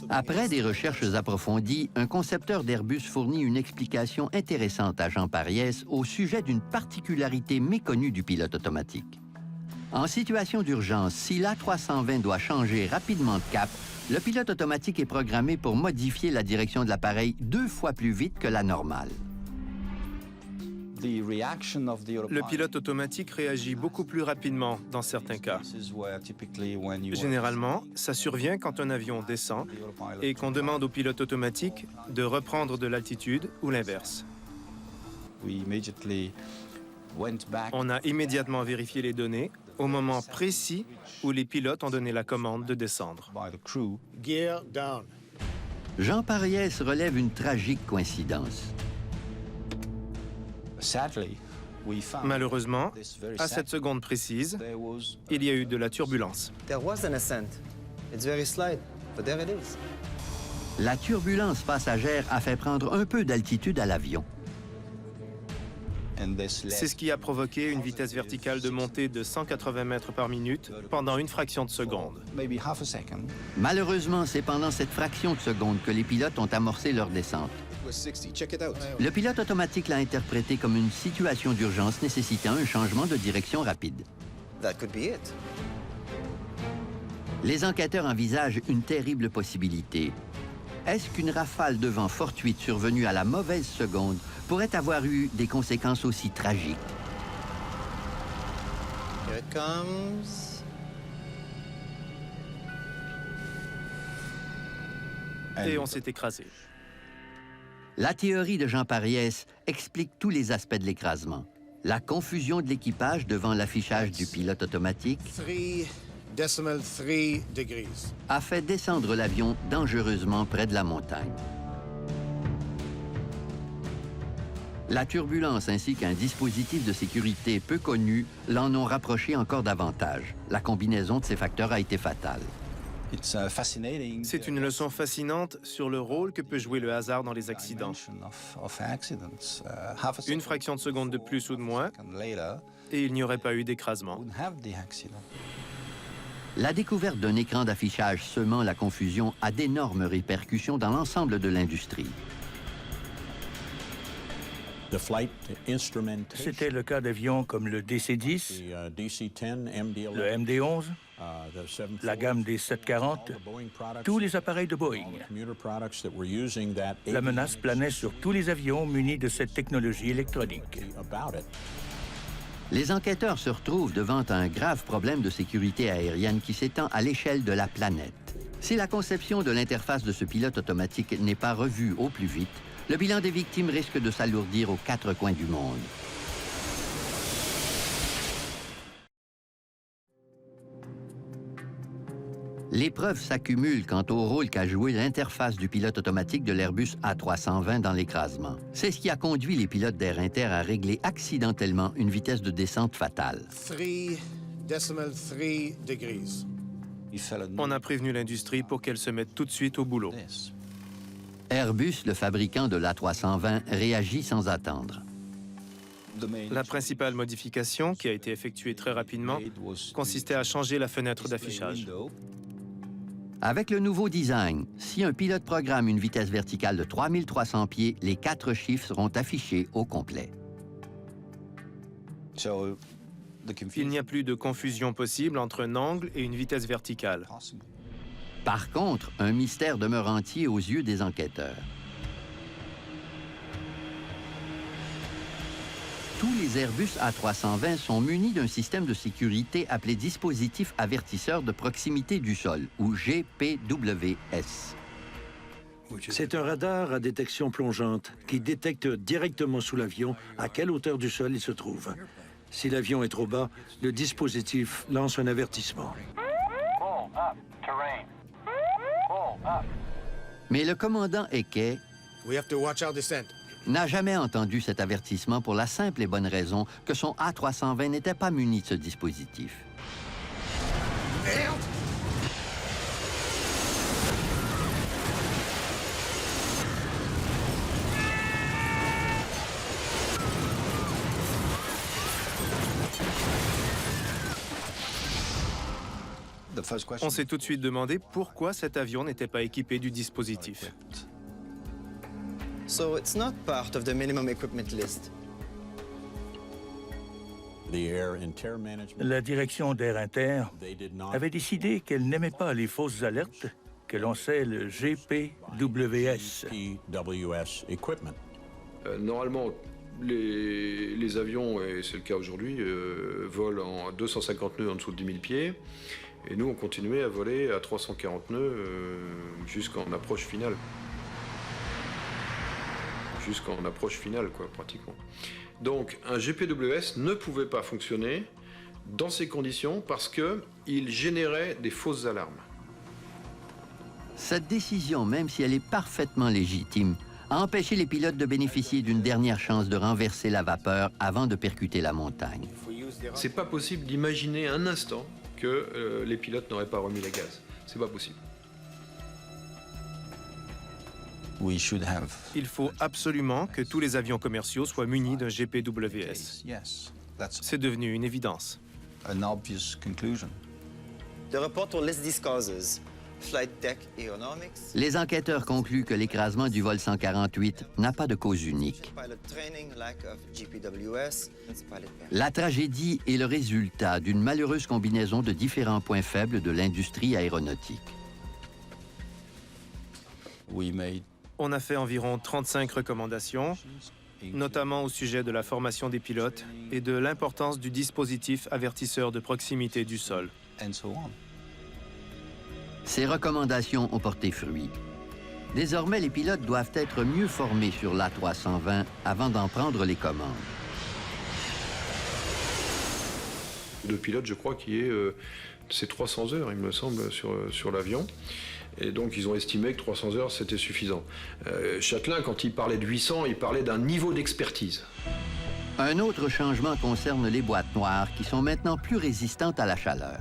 Speaker 1: Après des recherches approfondies, un concepteur d'Airbus fournit une explication intéressante à Jean Pariès au sujet d'une particularité méconnue du pilote automatique. En situation d'urgence, si l'A320 doit changer rapidement de cap, le pilote automatique est programmé pour modifier la direction de l'appareil 2 fois plus vite que la normale.
Speaker 18: Le pilote automatique réagit beaucoup plus rapidement dans certains cas. Généralement, ça survient quand un avion descend et qu'on demande au pilote automatique de reprendre de l'altitude ou l'inverse. On a immédiatement vérifié les données au moment précis où les pilotes ont donné la commande de descendre.
Speaker 17: Gear down.
Speaker 1: Jean Pariès relève une tragique coïncidence.
Speaker 18: Malheureusement, à cette seconde précise, il y a eu de la turbulence.
Speaker 22: There was an ascent. It's very slight, but there it is.
Speaker 1: La turbulence passagère a fait prendre un peu d'altitude à l'avion.
Speaker 18: C'est ce qui a provoqué une vitesse verticale de montée de 180 mètres par minute pendant une fraction de seconde.
Speaker 1: Malheureusement, c'est pendant cette fraction de seconde que les pilotes ont amorcé leur descente. Le pilote automatique l'a interprété comme une situation d'urgence nécessitant un changement de direction rapide.
Speaker 22: That could be it.
Speaker 1: Les enquêteurs envisagent une terrible possibilité. Est-ce qu'une rafale de vent fortuite survenue à la mauvaise seconde pourrait avoir eu des conséquences aussi tragiques?
Speaker 22: Here it comes.
Speaker 18: Et on s'est écrasé.
Speaker 1: La théorie de Jean Pariès explique tous les aspects de l'écrasement. La confusion de l'équipage devant l'affichage du pilote automatique
Speaker 17: 3,3 degrees
Speaker 1: a fait descendre l'avion dangereusement près de la montagne. La turbulence ainsi qu'un dispositif de sécurité peu connu l'en ont rapproché encore davantage. La combinaison de ces facteurs a été fatale.
Speaker 18: C'est une leçon fascinante sur le rôle que peut jouer le hasard dans les accidents. Une fraction de seconde de plus ou de moins, et il n'y aurait pas eu d'écrasement.
Speaker 1: La découverte d'un écran d'affichage semant la confusion a d'énormes répercussions dans l'ensemble de l'industrie.
Speaker 14: C'était le cas d'avions comme le DC-10, le MD-11, la gamme des 740, tous les appareils de Boeing. La menace planait sur tous les avions munis de cette technologie électronique.
Speaker 1: Les enquêteurs se retrouvent devant un grave problème de sécurité aérienne qui s'étend à l'échelle de la planète. Si la conception de l'interface de ce pilote automatique n'est pas revue au plus vite, le bilan des victimes risque de s'alourdir aux 4 coins du monde. Les preuves s'accumulent quant au rôle qu'a joué l'interface du pilote automatique de l'Airbus A320 dans l'écrasement. C'est ce qui a conduit les pilotes d'Air Inter à régler accidentellement une vitesse de descente fatale.
Speaker 17: 3,3 degrees.
Speaker 18: On a prévenu l'industrie pour qu'elle se mette tout de suite au boulot.
Speaker 1: Airbus, le fabricant de l'A320, réagit sans attendre.
Speaker 18: La principale modification, qui a été effectuée très rapidement, consistait à changer la fenêtre d'affichage.
Speaker 1: Avec le nouveau design, si un pilote programme une vitesse verticale de 3300 pieds, les 4 chiffres seront affichés au complet.
Speaker 18: Il n'y a plus de confusion possible entre un angle et une vitesse verticale.
Speaker 1: Par contre, un mystère demeure entier aux yeux des enquêteurs. Tous les Airbus A320 sont munis d'un système de sécurité appelé dispositif avertisseur de proximité du sol, ou GPWS.
Speaker 6: C'est un radar à détection plongeante qui détecte directement sous l'avion à quelle hauteur du sol il se trouve. Si l'avion est trop bas, le dispositif lance un avertissement.
Speaker 1: Mais le commandant Eke n'a jamais entendu cet avertissement pour la simple et bonne raison que son A320 n'était pas muni de ce dispositif.
Speaker 17: Merde!
Speaker 18: On s'est tout de suite demandé pourquoi cet avion n'était pas équipé du dispositif.
Speaker 5: So it's not part of the minimum equipment list.
Speaker 14: La direction d'Air Inter avait décidé qu'elle n'aimait pas les fausses alertes que lançait le GPWS.
Speaker 6: Normalement, les avions, et c'est le cas aujourd'hui, volent en 250 nœuds en dessous de 10 000 pieds. Et nous, on continuait à voler à 340 nœuds jusqu'en approche finale. Jusqu'en approche finale, quoi, pratiquement. Donc, un GPWS ne pouvait pas fonctionner dans ces conditions parce qu'il générait des fausses alarmes.
Speaker 1: Cette décision, même si elle est parfaitement légitime, a empêché les pilotes de bénéficier d'une dernière chance de renverser la vapeur avant de percuter la montagne.
Speaker 6: C'est pas possible d'imaginer un instant que les pilotes n'auraient pas remis les gaz. C'est pas possible.
Speaker 18: Il faut absolument que tous les avions commerciaux soient munis d'un GPWS. C'est devenu une évidence.
Speaker 5: The report will list these causes. Flight deck aeronomics.
Speaker 1: Les enquêteurs concluent que l'écrasement du vol 148 n'a pas de cause unique.
Speaker 5: Pilot training, lack of GPWS, pilot pair.
Speaker 1: La tragédie est le résultat d'une malheureuse combinaison de différents points faibles de l'industrie aéronautique.
Speaker 18: On a fait environ 35 recommandations, notamment au sujet de la formation des pilotes et de l'importance du dispositif avertisseur de proximité du sol.
Speaker 1: Ces recommandations ont porté fruit. Désormais, les pilotes doivent être mieux formés sur l'A320 avant d'en prendre les commandes.
Speaker 6: De pilote, je crois qu'il y a c'est 300 heures, il me semble, sur l'avion. Et donc, ils ont estimé que 300 heures, c'était suffisant. Chatelain, quand il parlait de 800, il parlait d'un niveau d'expertise.
Speaker 1: Un autre changement concerne les boîtes noires, qui sont maintenant plus résistantes à la chaleur.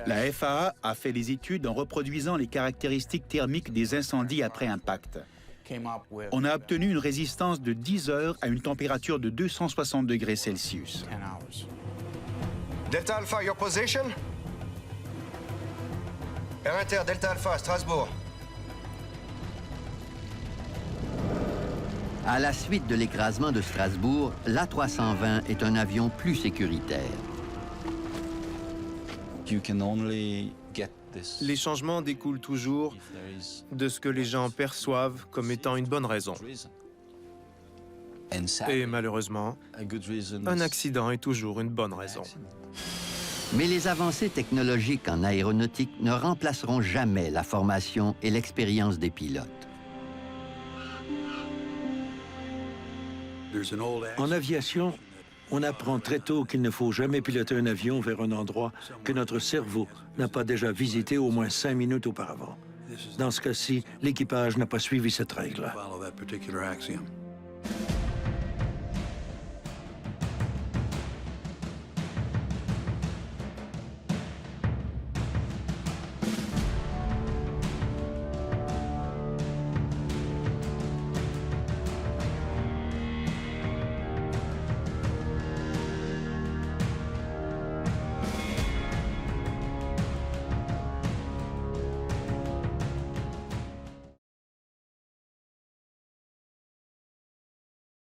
Speaker 23: La FAA a fait des études en reproduisant les caractéristiques thermiques des incendies après impact. On a obtenu une résistance de 10 heures à une température de 260 degrés Celsius.
Speaker 22: Delta Alpha, your position? Air Inter, Delta Alpha, Strasbourg.
Speaker 1: À la suite de l'écrasement de Strasbourg, l'A320 est un avion plus sécuritaire.
Speaker 18: Les changements découlent toujours de ce que les gens perçoivent comme étant une bonne raison. Et malheureusement, un accident est toujours une bonne raison.
Speaker 1: Mais les avancées technologiques en aéronautique ne remplaceront jamais la formation et l'expérience des pilotes.
Speaker 6: En aviation, on apprend très tôt qu'il ne faut jamais piloter un avion vers un endroit que notre cerveau n'a pas déjà visité au moins 5 minutes auparavant. Dans ce cas-ci, l'équipage n'a pas suivi cette règle.